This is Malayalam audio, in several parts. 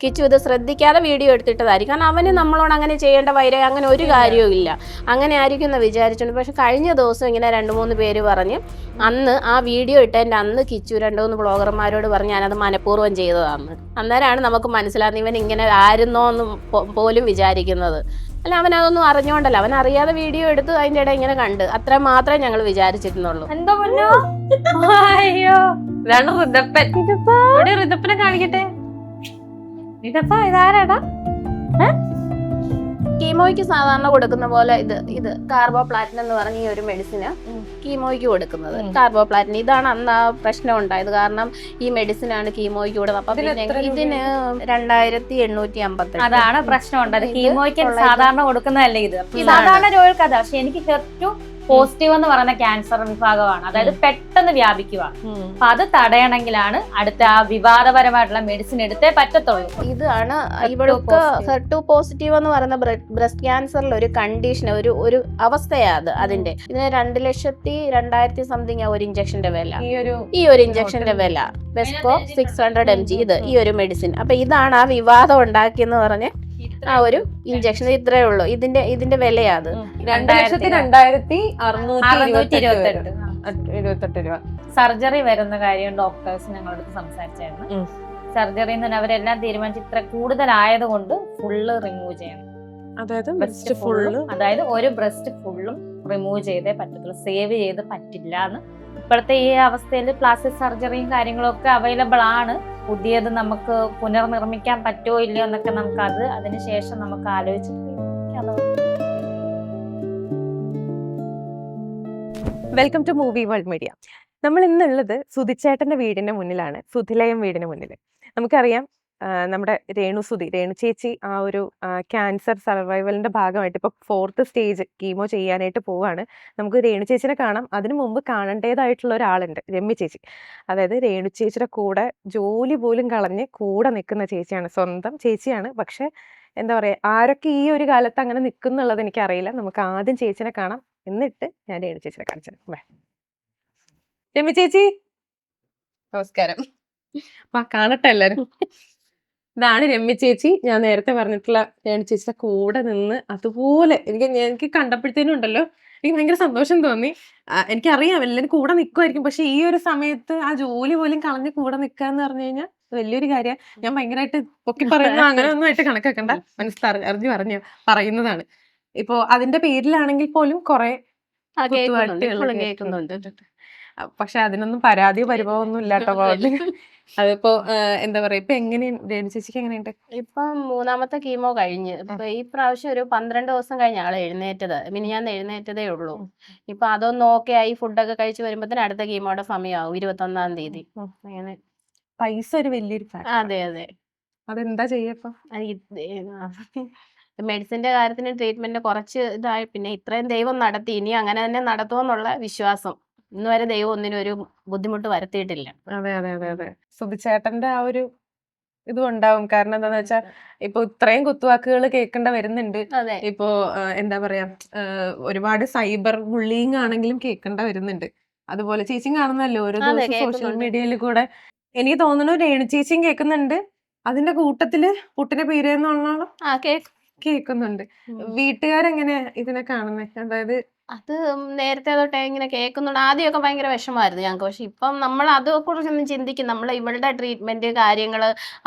കിച്ചു ഇത് ശ്രദ്ധിക്കാതെ വീഡിയോ എടുത്തിട്ടതായിരിക്കും. കാരണം അവന് നമ്മളോട് അങ്ങനെ ചെയ്യേണ്ട വൈരം അങ്ങനെ ഒരു കാര്യവും ഇല്ല. അങ്ങനെ ആയിരിക്കും എന്ന് വിചാരിച്ചിട്ടുണ്ട്. പക്ഷെ കഴിഞ്ഞ ദിവസം ഇങ്ങനെ 2-3 പേര് പറഞ്ഞ് അന്ന് ആ വീഡിയോ ഇട്ടതിൻ്റെ അന്ന് കിച്ചു 2-3 ബ്ലോഗർമാരോട് പറഞ്ഞ് ഞാനത് മനഃപൂർവ്വം ചെയ്തതാന്ന്. അന്നേരമാണ് നമുക്ക് മനസ്സിലാകുന്നത് ഇവൻ ഇങ്ങനെ ആയിരുന്നോ എന്ന് പോലും വിചാരിക്കുന്നത്. അല്ല, അവൻ അതൊന്നും അറിഞ്ഞോണ്ടല്ല, അവൻ അറിയാതെ വീഡിയോ എടുത്ത് അതിൻ്റെ ഇടയിൽ ഇങ്ങനെ കണ്ട്, അത്ര മാത്രമേ ഞങ്ങൾ വിചാരിച്ചിരുന്നുള്ളൂ. എന്തോ പൊന്നോ, അയ്യോ ഇതാണ് ഋതപ്പൻ. ഇവിടെ ഋതപ്പനെ കാണിക്കട്ടെ. ഋതപ്പ ഇതാരാടാ? കീമോയ്ക്ക് സാധാരണ കൊടുക്കുന്ന പോലെ ഇത് കാർബോപ്ലാറ്റിൻ എന്ന് പറഞ്ഞ ഈ ഒരു മെഡിസിന് കീമോയ്ക്ക് കൊടുക്കുന്നത്. കാർബോപ്ലാറ്റിൻ ഇതാണ് അന്ന് ആ പ്രശ്നം ഉണ്ടായത്. കാരണം ഈ മെഡിസിനാണ് കീമോയ്ക്ക് കൊടുക്കുന്നത്. അപ്പൊ പിന്നെ ഇതിന് 2858. അതാണ് പ്രശ്നം ഉണ്ടായത്. കീമോയ്ക്ക് സാധാരണ കൊടുക്കുന്നതല്ലേ ഇത്. സാധാരണ രോഗികൾക്ക് അതാ. പക്ഷെ എനിക്ക് HER2 പോസിറ്റീവ് എന്ന് പറയുന്ന ക്യാൻസർ വിഭാഗമാണ്. അതായത് പെട്ടെന്ന് വ്യാപിക്കുക. അപ്പൊ അത് തടയണമെങ്കിലാണ് അടുത്ത ആ വിവാദപരമായിട്ടുള്ള മെഡിസിൻ എടുത്തേ പറ്റത്തുള്ളൂ. ഇതാണ് ഇവൾക്ക് HER2 പോസിറ്റീവ് എന്ന് പറയുന്ന ബ്രസ്റ്റ് ക്യാൻസറിൽ ഒരു കണ്ടീഷൻ, ഒരു അവസ്ഥയാണ് അതിന്റെ. ഇതിന് 2,02,000 സംതിങ് ഒരു ഇഞ്ചക്ഷന്റെ വില. ഈ ഒരു ഇഞ്ചക്ഷന്റെ വില വെസ്കോ 600 mg ഇത് ഈ ഒരു മെഡിസിൻ. അപ്പൊ ഇതാണ് ആ വിവാദം ഉണ്ടാക്കിയെന്ന് പറഞ്ഞ് ആ ഒരു ഇഞ്ചക്ഷൻ ഇത്രേ ഉള്ളൂ. ഇതിന്റെ വിലയാണ് 2,2628 രൂപ. സർജറി വരുന്ന കാര്യം ഡോക്ടേഴ്സ് ഞങ്ങളോട് സംസാരിച്ചായിരുന്നു. സർജറി എന്ന് പറഞ്ഞാൽ അവരെല്ലാം തീരുമാനിച്ച് ഇത്ര കൂടുതലായത് കൊണ്ട് ഫുള്ള് റിമൂവ് ചെയ്യണം. അതായത് ഒരു ബ്രസ്റ്റ് ഫുള്ളും റിമൂവ് ചെയ്തേ പറ്റത്തുള്ളൂ, സേവ് ചെയ്ത് പറ്റില്ല എന്ന്. ഇപ്പോഴത്തെ ഈ അവസ്ഥയിൽ പ്ലാസ്റ്റിക് സർജറിയും കാര്യങ്ങളൊക്കെ അവൈലബിൾ ആണ്. പുതിയത് നമുക്ക് പുനർനിർമ്മിക്കാൻ പറ്റുമോ ഇല്ലയോ എന്നൊക്കെ നമുക്ക് അതിനുശേഷം നമുക്ക് ആലോചിച്ചിട്ട്. Welcome to movie world media. നമ്മൾ ഇന്നുള്ളത് സുധിച്ചേട്ടന്റെ വീടിന്റെ മുന്നിലാണ്, സുധിലയം വീടിന് മുന്നിൽ. നമുക്കറിയാം നമ്മുടെ രേണു ചേച്ചി ആ ഒരു ക്യാൻസർ സർവൈവലിന്റെ ഭാഗമായിട്ട് ഇപ്പോൾ 4th സ്റ്റേജ് കീമോ ചെയ്യാനായിട്ട് പോവാണ്. നമുക്ക് രേണു ചേച്ചിനെ കാണാം. അതിനു മുമ്പ് കാണേണ്ടതായിട്ടുള്ള ഒരാളുണ്ട്, രമ്യ ചേച്ചി. അതായത് രേണു ചേച്ചിയുടെ കൂടെ ജോലി പോലും കളഞ്ഞ് കൂടെ നിൽക്കുന്ന ചേച്ചിയാണ്, സ്വന്തം ചേച്ചിയാണ്. പക്ഷെ എന്താ പറയുക, ആരൊക്കെ ഈ ഒരു കാലത്ത് അങ്ങനെ നിൽക്കുന്നുള്ളത് എനിക്കറിയില്ല. നമുക്ക് ആദ്യം ചേച്ചിനെ കാണാം, എന്നിട്ട് ഞാൻ രേണു ചേച്ചിനെ കാണിച്ചു. രമ്യ ചേച്ചി നമസ്കാരം. കാണട്ടെ എല്ലാരും. ഇതാണ് രമ്യ ചേച്ചി. ഞാൻ നേരത്തെ പറഞ്ഞിട്ടുള്ള രേണു ചേച്ചിയുടെ കൂടെ നിന്ന് അതുപോലെ എനിക്ക് കണ്ടപ്പോഴത്തേനും ഉണ്ടല്ലോ, എനിക്ക് ഭയങ്കര സന്തോഷം തോന്നി. എനിക്കറിയാം എല്ലാവരും കൂടെ നിൽക്കുമായിരിക്കും, പക്ഷെ ഈ ഒരു സമയത്ത് ആ ജോലി പോലും കളഞ്ഞ് കൂടെ നിൽക്കുക എന്ന് പറഞ്ഞു കഴിഞ്ഞാൽ വലിയൊരു കാര്യമാണ്. ഞാൻ ഭയങ്കരമായിട്ട് പൊക്കി പറയുന്ന അങ്ങനെ ഒന്നും ആയിട്ട് കണക്കാക്കണ്ട, മനസ്സിലറിഞ്ഞു പറയുന്നതാണ്. ഇപ്പോ അതിന്റെ പേരിലാണെങ്കിൽ പോലും കുറെ കേൾക്കുന്നുണ്ട്. പക്ഷെ അതിനൊന്നും പരാതിയോ പരിഭവം ഒന്നും ഇല്ലാട്ടോ. അതിപ്പോ എന്താ പറയാ, ഇപ്പൊ എങ്ങനെയാണ് രേണു ചേച്ചിക്ക് എങ്ങനെയുണ്ട്? ഇപ്പൊ 3ാമത്തെ കീമോ കഴിഞ്ഞ് ഇപ്പൊ ഈ പ്രാവശ്യം ഒരു 12 ദിവസം കഴിഞ്ഞ ആള് എഴുന്നേറ്റത്. ഞാൻ എഴുന്നേറ്റതേ ഉള്ളൂ. ഇപ്പൊ അതൊന്നും ഓക്കെ ആയി, ഫുഡൊക്കെ കഴിച്ച് വരുമ്പോഴത്തേന് അടുത്ത കീമോയുടെ സമയമാവും 21-ാം തീയതി. അങ്ങനെ പൈസ ഒരു വലിയൊരു അതെ. അതെന്താ ചെയ്യപ്പോ? മെഡിസിന്റെ കാര്യത്തിന് ട്രീറ്റ്മെന്റ് കുറച്ച് ഇതായി. പിന്നെ ഇത്രയും ദൈവം നടത്തി, ഇനി അങ്ങനെ തന്നെ നടത്തുമെന്നുള്ള വിശ്വാസം. ഇന്ന് വരെ ദൈവം ഒന്നിനും ഒരു ബുദ്ധിമുട്ട് വരുത്തിയിട്ടില്ല. അതെ. സുധിച്ചേട്ടന്റെ ആ ഒരു ഇതും ഉണ്ടാവും. കാരണം എന്താന്ന് വെച്ചാൽ ഇപ്പൊ ഇത്രയും കുത്തുവാക്കുകൾ കേൾക്കേണ്ട വരുന്നുണ്ട്. ഇപ്പോ എന്താ പറയാ, ഒരുപാട് സൈബർ ബുള്ളിങ് ആണെങ്കിലും കേൾക്കേണ്ട വരുന്നുണ്ട്. അതുപോലെ ചേച്ചിയും കാണുന്നല്ലോ ഓരോ ദിവസം സോഷ്യൽ മീഡിയയിൽ കൂടെ. എനിക്ക് തോന്നുന്നു രേണു ചേച്ചിയും കേൾക്കുന്നുണ്ട്. അതിന്റെ കൂട്ടത്തില് പുട്ടിന്റെ പേര് എന്നാണോ കേൾക്കുന്നുണ്ട്. വീട്ടുകാരെങ്ങനെ ഇതിനെ കാണുന്നത്? അതായത് അത് നേരത്തെ തൊട്ടേ ഇങ്ങനെ കേൾക്കുന്നുണ്ട്. ആദ്യമൊക്കെ ഭയങ്കര വിഷമമായിരുന്നു ഞങ്ങൾക്ക്. പക്ഷെ ഇപ്പം നമ്മൾ അതേക്കുറിച്ചൊന്നും ചിന്തിക്കും. നമ്മൾ ഇവളുടെ ട്രീറ്റ്മെന്റ് കാര്യങ്ങൾ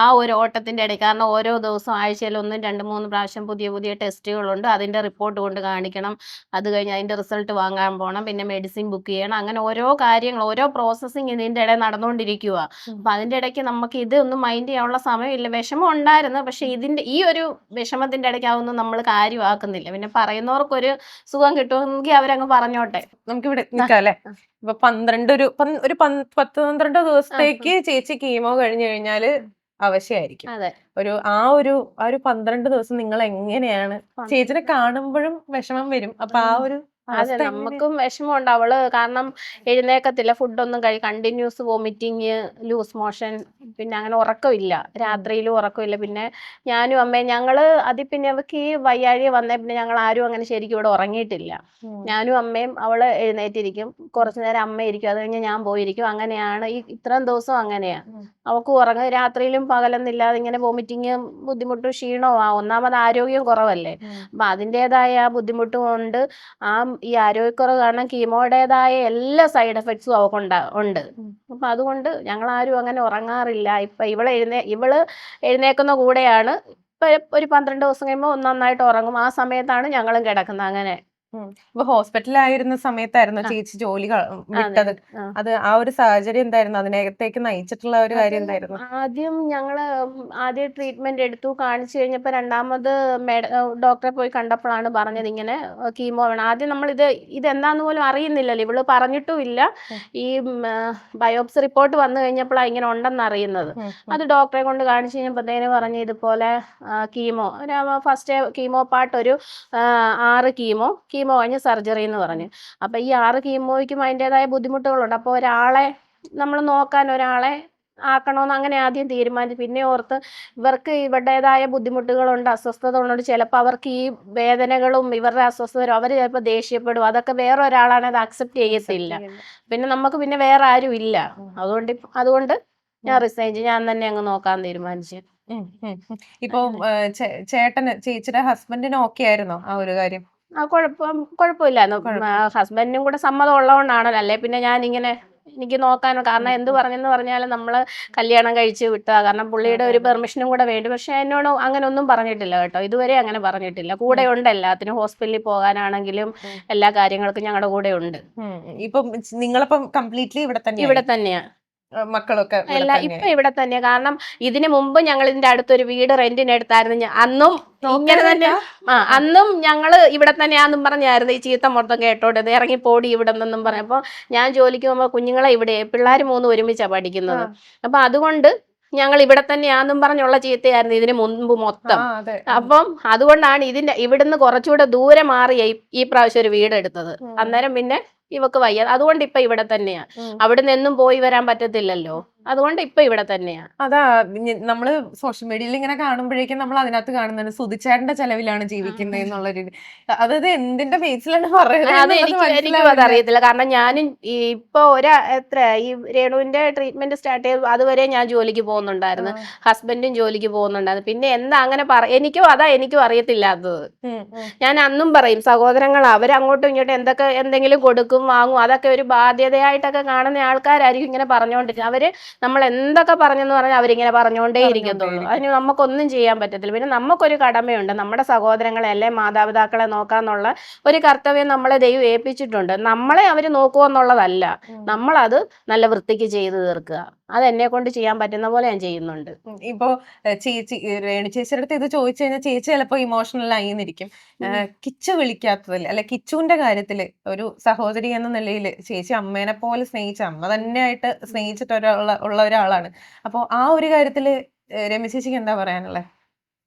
ആ ഒരു ഓട്ടത്തിന്റെ ഇടയിൽ, കാരണം ഓരോ ദിവസം ആഴ്ചയിൽ 1-2-3 പ്രാവശ്യം പുതിയ ടെസ്റ്റുകളുണ്ട്. അതിന്റെ റിപ്പോർട്ട് കൊണ്ട് കാണിക്കണം. അത് കഴിഞ്ഞ് അതിന്റെ റിസൾട്ട് വാങ്ങാൻ പോകണം. പിന്നെ മെഡിസിൻ ബുക്ക് ചെയ്യണം. അങ്ങനെ ഓരോ കാര്യങ്ങൾ, ഓരോ പ്രോസസ്സിങ് ഇതിന്റെ ഇടയിൽ നടന്നുകൊണ്ടിരിക്കുക. അപ്പൊ അതിന്റെ ഇടയ്ക്ക് നമുക്ക് ഇതൊന്നും മൈൻഡ് ചെയ്യാനുള്ള സമയമില്ല. വിഷമം ഉണ്ടായിരുന്നു, പക്ഷെ ഇതിന്റെ ഈ ഒരു വിഷമത്തിന്റെ ഇടയ്ക്ക് അതൊന്നും നമ്മൾ കാര്യമാക്കുന്നില്ല. പിന്നെ പറയുന്നവർക്കൊരു സുഖം കിട്ടുമെങ്കിൽ അവരങ്ങ് പറഞ്ഞോട്ടെ. നമുക്കിവിടെ നിൽക്കാം അല്ലെ. ഇപ്പൊ 10-12 ദിവസത്തേക്ക് ചേച്ചി കീമോ കഴിഞ്ഞു കഴിഞ്ഞാല് അവശയായിരിക്കും. ആ ഒരു 12 ദിവസം നിങ്ങൾ എങ്ങനെയാണ്? ചേച്ചിനെ കാണുമ്പോഴും വിഷമം വരും. അപ്പൊ ആ ഒരു അതെ, അവസ്ഥ എങ്ങനെ? നമുക്കും വിഷമമുണ്ട്. അവള് കാരണം എഴുന്നേക്കത്തില്ല, ഫുഡൊന്നും കണ്ടിന്യൂസ് വോമിറ്റിങ്, ലൂസ് മോഷൻ, പിന്നെ അങ്ങനെ ഉറക്കമില്ല, രാത്രിയിലും ഉറക്കമില്ല. പിന്നെ ഞാനും അമ്മയും ഞങ്ങള് പിന്നെ അവൾക്ക് ഈ വയ്യാഴിക വന്നേ പിന്നെ ഞങ്ങൾ ആരും അങ്ങനെ ശരിക്കും ഇവിടെ ഉറങ്ങിയിട്ടില്ല. ഞാനും അമ്മയും, അവള് എഴുന്നേറ്റിരിക്കും, കുറച്ചു നേരം അമ്മ ഇരിക്കും, അത് കഴിഞ്ഞ് ഞാൻ പോയിരിക്കും. അങ്ങനെയാണ് ഇത്രയും ദിവസം അങ്ങനെയാ. അവൾക്ക് ഉറങ്ങും, രാത്രിയിലും പകലൊന്നില്ലാതെ ഇങ്ങനെ വോമിറ്റിങ്, ബുദ്ധിമുട്ടും ക്ഷീണവും. ഒന്നാമത് ആരോഗ്യം കുറവല്ലേ, അപ്പൊ അതിൻ്റെതായ ആ ബുദ്ധിമുട്ടും കൊണ്ട് ഈ ആരോഗ്യക്കുറവ് കാരണം കീമോയുടേതായ എല്ലാ സൈഡ് എഫക്ട്സും ഉണ്ട്. അപ്പൊ അതുകൊണ്ട് ഞങ്ങൾ ആരും അങ്ങനെ ഉറങ്ങാറില്ല. ഇപ്പൊ ഇവള് എഴുന്നേക്കുന്ന കൂടെയാണ്. ഇപ്പൊ ഒരു 12 ദിവസം കഴിയുമ്പോൾ നന്നായിട്ട് ഉറങ്ങും. ആ സമയത്താണ് ഞങ്ങളും കിടക്കുന്നത്. അങ്ങനെ ഇപ്പൊ ഹോസ്പിറ്റലായിരുന്ന സമയത്തായിരുന്നു ചേച്ചി ജോലി വിട്ടത്. അത് ആ ഒരു സാഹചര്യം എന്തായിരുന്നു? അതിനകത്തേക്ക് നയിച്ചിട്ടുള്ള ഒരു കാര്യം എന്തായിരുന്നു? ആദ്യം ട്രീറ്റ്മെന്റ് എടുത്തു, കാണിച്ചു കഴിഞ്ഞപ്പോൾ രണ്ടാമത് ഡോക്ടറെ പോയി കണ്ടപ്പോഴാണ് പറഞ്ഞത് ഇങ്ങനെ കീമോ വേണം. ആദ്യം നമ്മൾ ഇതെന്താന്ന് പോലും അറിയുന്നില്ലല്ലോ, ഇവള് പറഞ്ഞിട്ടും ഇല്ല. ഈ ബയോപ്സി റിപ്പോർട്ട് വന്നു കഴിഞ്ഞപ്പോഴാണ് ഇങ്ങനെ ഉണ്ടെന്ന് അറിയുന്നത്. അത് ഡോക്ടറെ കൊണ്ട് കാണിച്ചു കഴിഞ്ഞപ്പോഴത്തേന് പറഞ്ഞു ഇതുപോലെ കീമോ, ഫസ്റ്റ് കീമോ പാർട്ട് ഒരു 6 കീമോ കഴിഞ്ഞ് സർജറി എന്ന് പറഞ്ഞു. അപ്പൊ ഈ 6 കീമോയ്ക്കും അതിൻ്റെതായ ബുദ്ധിമുട്ടുകളുണ്ട്. അപ്പോൾ നമ്മൾ നോക്കാൻ ഒരാളെ ആക്കണമെന്ന് അങ്ങനെ ആദ്യം തീരുമാനിച്ചു. പിന്നെ ഓർത്ത് ഇവർക്ക് ഇവരുടേതായ ബുദ്ധിമുട്ടുകളുണ്ട്, അസ്വസ്ഥതകളുണ്ട്, ചിലപ്പോൾ അവർക്ക് ഈ വേദനകളും ഇവരുടെ അസ്വസ്ഥതരും അവർ ചിലപ്പോൾ ദേഷ്യപ്പെടും. അതൊക്കെ വേറെ ഒരാളാണ് അത് അക്സെപ്റ്റ് ചെയ്യത്തില്ല. പിന്നെ നമുക്ക് പിന്നെ വേറെ ആരും ഇല്ല. അതുകൊണ്ട് ഞാൻ റിസൈൻ ചെയ്ത് ഞാൻ തന്നെ അങ്ങ് നോക്കാൻ തീരുമാനിച്ചു. ഇപ്പൊ ചേട്ടന്, ചേച്ചിയുടെ ഹസ്ബൻഡിന് ഓക്കെ ആയിരുന്നോ ആ ഒരു കാര്യം? കുഴപ്പമില്ലായിരുന്നു. ഹസ്ബൻഡിനും കൂടെ സമ്മതം ഉള്ളതുകൊണ്ടാണല്ലോ, അല്ലേ പിന്നെ ഞാനിങ്ങനെ എനിക്ക് നോക്കാനോ, കാരണം എന്ത് പറഞ്ഞെന്ന് പറഞ്ഞാലും നമ്മള് കല്യാണം കഴിച്ച് വിട്ടാ, കാരണം പുള്ളിയുടെ ഒരു പെർമിഷനും കൂടെ വേണ്ടി. പക്ഷെ എന്നോട് അങ്ങനെ ഒന്നും പറഞ്ഞിട്ടില്ല കേട്ടോ, ഇതുവരെ അങ്ങനെ പറഞ്ഞിട്ടില്ല. കൂടെ ഉണ്ട് എല്ലാത്തിനും, ഹോസ്പിറ്റലിൽ പോകാനാണെങ്കിലും എല്ലാ കാര്യങ്ങൾക്കും ഞങ്ങളുടെ കൂടെ ഉണ്ട്. ഇപ്പം നിങ്ങളിപ്പം കംപ്ലീറ്റ്ലി ഇവിടെ തന്നെയാ, മക്കളൊക്കെ ഇപ്പൊ ഇവിടെ തന്നെയാ. കാരണം ഇതിനു മുമ്പ് ഞങ്ങൾ ഇതിന്റെ അടുത്തൊരു വീട് റെന്റിന് എടുത്തായിരുന്നു. അന്നും ഇങ്ങനെ തന്നെ, അന്നും ഞങ്ങള് ഇവിടെ തന്നെയാന്നും പറഞ്ഞായിരുന്നു ഈ ചീത്ത മൊത്തം കേട്ടോണ്ട് ഇറങ്ങി പോടി ഇവിടെ നിന്നും പറഞ്ഞപ്പോ, ഞാൻ ജോലിക്ക് പോകുമ്പോ കുഞ്ഞുങ്ങളെ ഇവിടെ, പിള്ളേർ 3 ഒരുമിച്ചാ പഠിക്കുന്നത്. അപ്പൊ അതുകൊണ്ട് ഞങ്ങൾ ഇവിടെ തന്നെയാന്നും പറഞ്ഞുള്ള ചീത്തയായിരുന്നു ഇതിന് മുൻപ് മൊത്തം. അപ്പം അതുകൊണ്ടാണ് ഇവിടുന്ന് കുറച്ചുകൂടെ ദൂരെ മാറിയ ഈ പ്രാവശ്യം ഒരു വീട് എടുത്തത്. അന്നേരം പിന്നെ ഇവക്ക് വയ്യ, അതുകൊണ്ട് ഇപ്പൊ ഇവിടെ തന്നെയാ. അവിടുന്ന് എന്നും പോയി വരാൻ പറ്റത്തില്ലല്ലോ, അതുകൊണ്ട് ഇപ്പൊ ഇവിടെ തന്നെയാ. അതാ നമ്മള് സോഷ്യൽ മീഡിയയിൽ ഇങ്ങനെ കാണുമ്പോഴേക്കും നമ്മൾ അതിനകത്ത് കാണുന്നത് സുധിച്ചേട്ടന്റെ ചെലവിലാണ് ജീവിക്കുന്നത് എന്നുള്ളൊരു, അതായത് എന്തിന്റെ ബേസിലാണ് പറയുന്നത് എനിക്കും അതറിയത്തില്ല. കാരണം ഞാനും ഇപ്പൊ ഈ രേണുവിന്റെ ട്രീറ്റ്മെന്റ് സ്റ്റാർട്ട് ചെയ്ത് അതുവരെ ഞാൻ ജോലിക്ക് പോകുന്നുണ്ടായിരുന്നു, ഹസ്ബൻഡും ജോലിക്ക് പോകുന്നുണ്ടായിരുന്നു. പിന്നെ എന്താ അങ്ങനെ എനിക്കും അറിയത്തില്ലാത്തത്. ഞാൻ അന്നും പറയും, സഹോദരങ്ങൾ അവരങ്ങോട്ടും ഇങ്ങോട്ടും എന്തെങ്കിലും കൊടുക്കും വാങ്ങും, അതൊക്കെ ഒരു ബാധ്യതയായിട്ടൊക്കെ കാണുന്ന ആൾക്കാരായിരിക്കും ഇങ്ങനെ പറഞ്ഞുകൊണ്ടിരിക്കുന്നത്. അവര് നമ്മൾ എന്തൊക്കെ പറഞ്ഞെന്ന് പറഞ്ഞാൽ അവരിങ്ങനെ പറഞ്ഞുകൊണ്ടേ ഇരിക്കത്തുള്ളൂ. അതിന് നമുക്കൊന്നും ചെയ്യാൻ പറ്റത്തില്ല. പിന്നെ നമുക്കൊരു കടമയുണ്ട്, നമ്മുടെ സഹോദരങ്ങളെ അല്ലെ മാതാപിതാക്കളെ നോക്കാന്നുള്ള ഒരു കർത്തവ്യം നമ്മളെ ദൈവം ഏൽപ്പിച്ചിട്ടുണ്ട്. നമ്മളെ അവര് നോക്കുമെന്നുള്ളതല്ല, നമ്മളത് നല്ല വൃത്തിക്ക് ചെയ്ത് തീർക്കുക. അത് എന്നെ കൊണ്ട് ചെയ്യാൻ പറ്റുന്ന പോലെ ഞാൻ ചെയ്യുന്നുണ്ട്. ഇപ്പൊ ചേച്ചി രേണു ചേച്ചിയുടെ അടുത്ത് ഇത് ചോദിച്ചു കഴിഞ്ഞാൽ ചേച്ചി ചിലപ്പോ ഇമോഷണൽ ആയിരിക്കും. കിച്ചു വിളിക്കാത്തതിൽ, അല്ലെ കിച്ചുവിന്റെ കാര്യത്തില് ഒരു സഹോദരി എന്ന നിലയിൽ ചേച്ചി അമ്മേനെ പോലെ സ്നേഹിച്ച, അമ്മ തന്നെയായിട്ട് സ്നേഹിച്ചിട്ട് ഉള്ള ഒരാളാണ്. അപ്പൊ ആ ഒരു കാര്യത്തില് രമ്യ ചേച്ചിക്ക് എന്താ പറയാനുള്ളത്?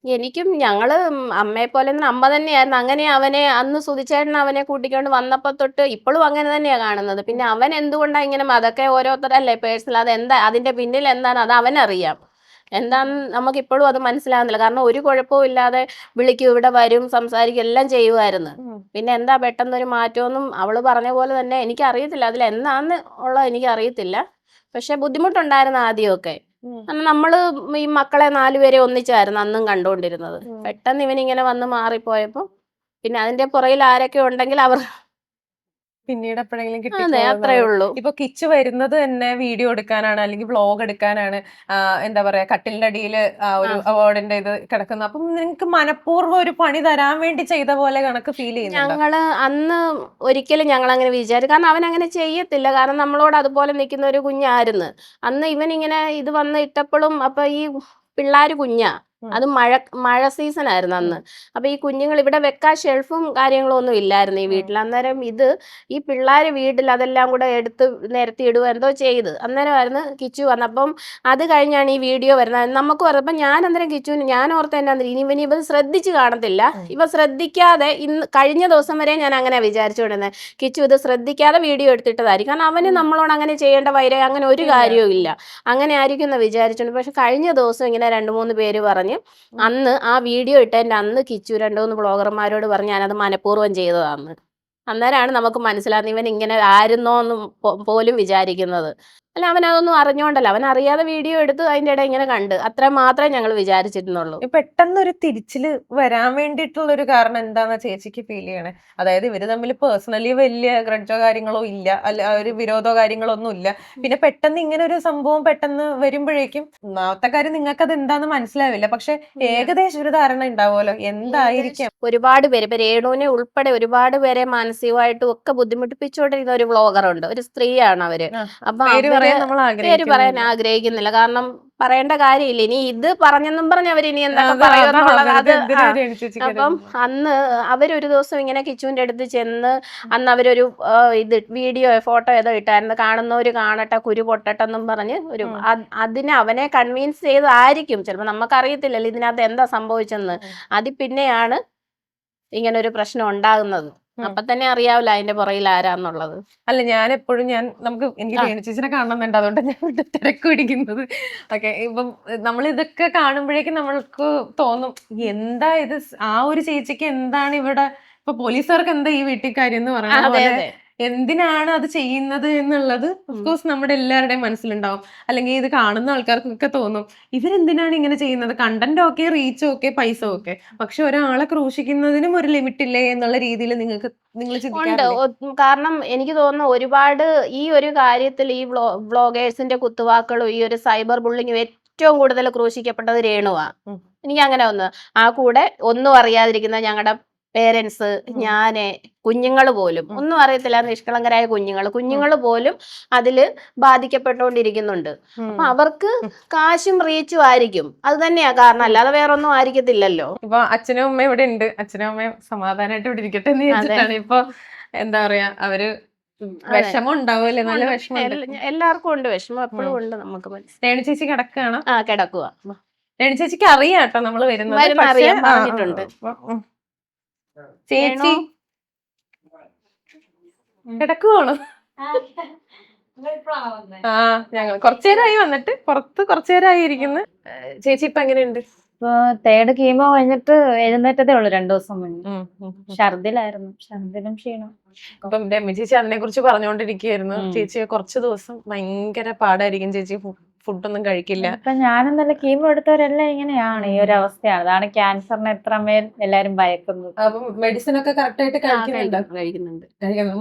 ഞങ്ങള് അമ്മയെ പോലെ അമ്മ തന്നെയായിരുന്നു. അങ്ങനെ അവനെ അന്ന് സുധിച്ചേട്ടൻ അവനെ കൂട്ടിക്കൊണ്ട് വന്നപ്പോ തൊട്ട് ഇപ്പോഴും അങ്ങനെ തന്നെയാ കാണുന്നത്. പിന്നെ അവൻ എന്തുകൊണ്ടാ ഇങ്ങനെ, അതൊക്കെ ഓരോരുത്തരല്ലേ പേഴ്സണൽ, അതിന്റെ പിന്നിൽ എന്താണ് അത് അവനറിയാം. എന്താന്ന് നമുക്കിപ്പോഴും അത് മനസ്സിലാകുന്നില്ല. കാരണം ഒരു കുഴപ്പവും ഇല്ലാതെ വിളിക്കും, ഇവിടെ വരും, സംസാരിക്കും, എല്ലാം ചെയ്യുമായിരുന്നു. പിന്നെ എന്താ പെട്ടെന്നൊരു മാറ്റമൊന്നും അവള് പറഞ്ഞ പോലെ തന്നെ എനിക്കറിയത്തില്ല, അതിൽ എന്താന്ന് ഉള്ളത് എനിക്കറിയത്തില്ല. പക്ഷെ ബുദ്ധിമുട്ടുണ്ടായിരുന്നു ആദ്യമൊക്കെ. നമ്മള് ഈ മക്കളെ 4 പേരെ ഒന്നിച്ചായിരുന്നു അന്നും കണ്ടുകൊണ്ടിരുന്നത്. പെട്ടെന്ന് ഇവനിങ്ങനെ വന്ന് മാറിപ്പോയപ്പോ പിന്നെ അതിന്റെ പുറകിൽ ആരൊക്കെ ഉണ്ടെങ്കിൽ അവർ പിന്നീട് എപ്പോഴെങ്കിലും അത്രേ ഉള്ളൂ. ഇപ്പൊ കിച്ചു വരുന്നത് തന്നെ വീഡിയോ എടുക്കാനാണ്, അല്ലെങ്കിൽ വ്ലോഗ് എടുക്കാനാണ്. എന്താ പറയാ, കട്ടിലിന്റെ അടിയിൽ ഒരു അവാർഡിന്റെ ഇത് കിടക്കുന്നു. അപ്പം നിങ്ങക്ക് മനഃപൂർവ്വം ഒരു പണി തരാൻ വേണ്ടി ചെയ്ത പോലെ കണക്ക് ഫീൽ ചെയ്യുന്നുണ്ടോ? ഞങ്ങള് അന്ന് ഒരിക്കലും ഞങ്ങൾ അങ്ങനെ വിചാരിച്ചു, കാരണം അവൻ അങ്ങനെ ചെയ്യത്തില്ല. കാരണം നമ്മളോട് അതുപോലെ നിൽക്കുന്ന ഒരു കുഞ്ഞായിരുന്നു. അന്ന് ഇവനിങ്ങനെ ഇത് വന്ന് ഇട്ടപ്പോഴും, അപ്പൊ ഈ പിള്ളേര് കുഞ്ഞാ, അത് മഴ സീസൺ ആയിരുന്നു അന്ന്. അപ്പൊ ഈ കുഞ്ഞുങ്ങൾ ഇവിടെ വെക്കാൻ ഷെൽഫും കാര്യങ്ങളും ഒന്നും ഇല്ലായിരുന്നു ഈ വീട്ടിൽ. അന്നേരം ഈ പിള്ളേര് വീട്ടിൽ അതെല്ലാം കൂടെ എടുത്ത് നിരത്തി ഇടുക എന്തോ ചെയ്ത് അന്നേരമായിരുന്നു കിച്ചു വന്നപ്പം അത് കഴിഞ്ഞാണ് ഈ വീഡിയോ വരുന്നത്. നമുക്ക് പറഞ്ഞപ്പോൾ ഞാൻ അന്നേരം കിച്ചുവിന് ഞാൻ ഓർത്ത എന്നാ ഇവൻ ശ്രദ്ധിച്ച് കാണത്തില്ല, ഇവ ശ്രദ്ധിക്കാതെ കഴിഞ്ഞ ദിവസം വരെ ഞാൻ അങ്ങനെ വിചാരിച്ചുകൊണ്ടിരുന്നത് കിച്ചു ഇത് ശ്രദ്ധിക്കാതെ വീഡിയോ എടുത്തിട്ടതായിരിക്കും. കാരണം അവന് നമ്മളോട് അങ്ങനെ ചെയ്യേണ്ട വൈരം അങ്ങനെ ഒരു കാര്യവും ഇല്ല, അങ്ങനെ ആയിരിക്കും എന്ന് വിചാരിച്ചിട്ടുണ്ട്. പക്ഷെ കഴിഞ്ഞ ദിവസം ഇങ്ങനെ 2-3 പേര് പറഞ്ഞ് അന്ന് ആ വീഡിയോ ഇട്ടതിൻ്റെ അന്ന് കിച്ചു 2-3 ബ്ലോഗർമാരോട് പറഞ്ഞ് ഞാനത് മനഃപൂർവ്വം ചെയ്തതാന്ന്. അന്നേരമാണ് നമുക്ക് മനസ്സിലാകുന്നത് ഇവൻ ഇങ്ങനെ ആയിരുന്നോന്നും പോലും വിചാരിക്കുന്നത്. അല്ല അവൻ അതൊന്നും അറിഞ്ഞോണ്ടല്ല, അവൻ അറിയാതെ വീഡിയോ എടുത്ത് അതിൻ്റെ ഇടയിൽ ഇങ്ങനെ കണ്ട്, അത്ര മാത്രമേ ഞങ്ങൾ വിചാരിച്ചിരുന്നുള്ളൂ. പെട്ടെന്നൊരു തിരിച്ചില് വരാൻ വേണ്ടിയിട്ടുള്ള ഒരു കാരണം എന്താണെന്ന് ചേച്ചിക്ക് ഫീൽ ചെയ്യണേ? അതായത് ഇവര് തമ്മിൽ പേഴ്സണലി വലിയ ഗ്രഡ്ജോ കാര്യങ്ങളോ ഇല്ല, അല്ല ഒരു വിരോധോ കാര്യങ്ങളോ ഒന്നും ഇല്ല. പിന്നെ പെട്ടെന്ന് ഇങ്ങനെ ഒരു സംഭവം പെട്ടെന്ന് വരുമ്പോഴേക്കും ഒന്നാമത്തെ കാര്യം നിങ്ങൾക്ക് അത് എന്താന്ന് മനസ്സിലാവില്ല, പക്ഷെ ഏകദേശം ഒരു ധാരണ ഉണ്ടാവുമല്ലോ എന്തായിരിക്കാം. ഒരുപാട് പേര് ഇപ്പൊ രേണുവിനെ ഉൾപ്പെടെ ഒരുപാട് പേരെ മാനസികമായിട്ടും ഒക്കെ ബുദ്ധിമുട്ടിപ്പിച്ചുകൊണ്ടിരുന്ന ഒരു വ്ളോഗറുണ്ട്, ഒരു സ്ത്രീയാണ് അവര്. അപ്പൊ പേര് പറയാൻ ആഗ്രഹിക്കുന്നില്ല, കാരണം പറയേണ്ട കാര്യമില്ല. ഇനി ഇത് പറഞ്ഞെന്നും പറഞ്ഞ് അവരിനി എന്തൊക്കെ പറയുമെന്നുള്ളത് അത്. അപ്പം അന്ന് അവരൊരു ദിവസം ഇങ്ങനെ കിച്ചുവിന്റെ അടുത്ത് ചെന്ന് അന്ന് അവരൊരു വീഡിയോ ഫോട്ടോ ഏതോ ഇട്ടായിരുന്നു, കാണുന്നവര് കാണട്ടെ കുരു പൊട്ടട്ടെന്നും പറഞ്ഞ് അതിനെ അവനെ കൺവിൻസ് ചെയ്തായിരിക്കും, ചിലപ്പോൾ നമുക്കറിയത്തില്ലല്ലോ ഇതിനകത്ത് എന്താ സംഭവിച്ചെന്ന്. അതിൽ പിന്നെയാണ് ഇങ്ങനെ ഒരു പ്രശ്നം ഉണ്ടാകുന്നത്. അപ്പൊ തന്നെ അറിയാവില്ല അതിന്റെ പുറകിൽ ആരാന്നുള്ളത്. അല്ല ഞാൻ എപ്പോഴും എനിക്ക് രേണു ചേച്ചിനെ കാണുന്നുണ്ട്, അതുകൊണ്ട് ഞാൻ ഇവിടെ തിരക്ക് പിടിക്കുന്നത്. ഓക്കെ, ഇപ്പം നമ്മൾ ഇതൊക്കെ കാണുമ്പോഴേക്കും നമ്മൾക്ക് തോന്നും എന്താ ഇത്, ആ ഒരു ചേച്ചിക്ക് എന്താണ് ഇവിടെ, ഇപ്പൊ പോലീസുകാർക്ക് എന്താ ഈ വീട്ടിൽ കാര്യം എന്ന് പറയുന്നത് പോലെ എന്തിനാണ് അത് ചെയ്യുന്നത് എന്നുള്ളത് ഓഫ്കോഴ്സ് നമ്മുടെ എല്ലാവരുടെയും മനസ്സിലുണ്ടാവും. അല്ലെങ്കിൽ ഇത് കാണുന്ന ആൾക്കാർക്കൊക്കെ തോന്നും ഇവരെന്തിനാണ് ഇങ്ങനെ ചെയ്യുന്നത്, കണ്ടന്റ് ഓക്കെ, റീച്ച് ഓക്കെ, പൈസ ഓക്കെ, പക്ഷെ ഒരാളെ ക്രൂശിക്കുന്നതിനും ഒരു ലിമിറ്റ് ഇല്ലേ എന്നുള്ള രീതിയിൽ നിങ്ങൾ ചിന്തിക്കാറുണ്ട്? കാരണം എനിക്ക് തോന്നുന്നു ഒരുപാട് ഈ ഒരു കാര്യത്തിൽ ഈ വ്ളോഗേഴ്സിന്റെ കുത്തുവാക്കുകളും ഈ ഒരു സൈബർ ബുള്ളിങ്ങും ഏറ്റവും കൂടുതൽ ക്രൂശിക്കപ്പെട്ടത് രേണുവാ. എനിക്ക് അങ്ങനെ ഒന്ന് ആ കൂടെ ഒന്നും അറിയാതിരിക്കുന്ന ഞങ്ങളുടെ പേരൻസ്, ഞാന്, കുഞ്ഞുങ്ങൾ പോലും ഒന്നും അറിയത്തില്ല, നിഷ്കളങ്കരായ കുഞ്ഞുങ്ങൾ പോലും അതില് ബാധിക്കപ്പെട്ടുകൊണ്ടിരിക്കുന്നുണ്ട്. അപ്പൊ അവർക്ക് കാശും റീച്ചും ആയിരിക്കും, അത് തന്നെയാ കാരണം, അല്ലാതെ വേറൊന്നും ആയിരിക്കത്തില്ലല്ലോ. ഇപ്പൊ അച്ഛനും അമ്മയും ഇവിടെ ഉണ്ട്, അച്ഛനും അമ്മയും സമാധാനമായിട്ട് ഇവിടെ ഇരിക്കട്ടെ എന്ന് വിചാരിച്ചിട്ടാണ്. ഇപ്പൊ എന്താ പറയാ, അവര് വിഷമം ഉണ്ടാവുമല്ലേ, നല്ല വിഷമം എല്ലാവർക്കും ഉണ്ട്, വിഷമം എപ്പോഴും ഉണ്ട്. നമുക്ക് രേണു ചേച്ചി കിടക്കുകയാണ്? കിടക്കുക. രേണു ചേച്ചിക്ക് അറിയാം കേട്ടോ നമ്മള് വരുന്നത്, അറിയാൻ പറഞ്ഞിട്ടുണ്ട്. ചേച്ചി കിടക്കുവാണോ? ഞങ്ങൾ കുറച്ചുനേരമായി വന്നിട്ട്, പുറത്ത് കുറച്ചുനേരമായി ഇരിക്കുന്നു. ചേച്ചി ഇപ്പൊ എങ്ങനെയുണ്ട്? ഇപ്പൊ തേർഡ് കീമോ കഴിഞ്ഞിട്ട് എഴുന്നേറ്റതേ ഉള്ളു 2 ദിവസം മുന്നേ. ഛർദിലായിരുന്നു, ഛർദിലും ക്ഷീണം. അപ്പം രമ്യ ചേച്ചി അതിനെ കുറിച്ച് പറഞ്ഞുകൊണ്ടിരിക്കുകയായിരുന്നു. ചേച്ചി കുറച്ച് ദിവസം ഭയങ്കര പാടായിരിക്കും, ചേച്ചി ഫുഡൊന്നും കഴിക്കില്ല. ഇപ്പൊ ഞാനും നല്ല കീമോ എടുത്തവരെല്ലാം ഇങ്ങനെയാണ്, ഈ ഒരു അവസ്ഥയാണ്. അതാണ് ക്യാൻസറിനെ എത്രമേൽ എല്ലാരും ഭയക്കുന്നത്. അപ്പം മെഡിസിൻ ഒക്കെ കറക്റ്റ് ആയിട്ട് കഴിക്കുന്നുണ്ട്.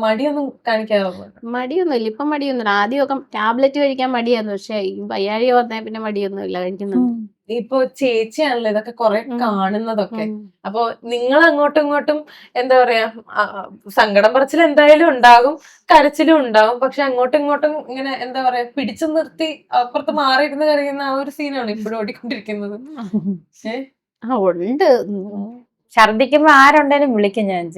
മടിയൊന്നും കാണിക്കാറുണ്ട്? മടിയൊന്നുമില്ല, ഇപ്പം മടിയൊന്നുമില്ല. ആദ്യമൊക്കെ ടാബ്ലറ്റ് കഴിക്കാൻ മടിയായിരുന്നു, പക്ഷെ വയ്യാഴി വന്നേ പിന്നെ മടിയൊന്നുമില്ല, കഴിക്കുന്നുണ്ട്. ഇപ്പൊ ചേച്ചിയാണല്ലോ ഇതൊക്കെ കുറെ കാണുന്നതൊക്കെ, അപ്പൊ നിങ്ങൾ അങ്ങോട്ടും ഇങ്ങോട്ടും എന്താ പറയാ, സങ്കടം പറച്ചിൽ എന്തായാലും ഉണ്ടാകും, കരച്ചിലും ഉണ്ടാകും, പക്ഷെ അങ്ങോട്ടും ഇങ്ങോട്ടും ഇങ്ങനെ എന്താ പറയാ പിടിച്ചു നിർത്തി അപ്പുറത്ത് മാറിയിരുന്ന് കരയുന്ന ആ ഒരു സീനാണ് ഇപ്പോഴും ഓടിക്കൊണ്ടിരിക്കുന്നത്. ഉണ്ട്. ഛർദിക്കുമ്പോ ആരുണ്ടേലും വിളിക്കും, ഞാൻ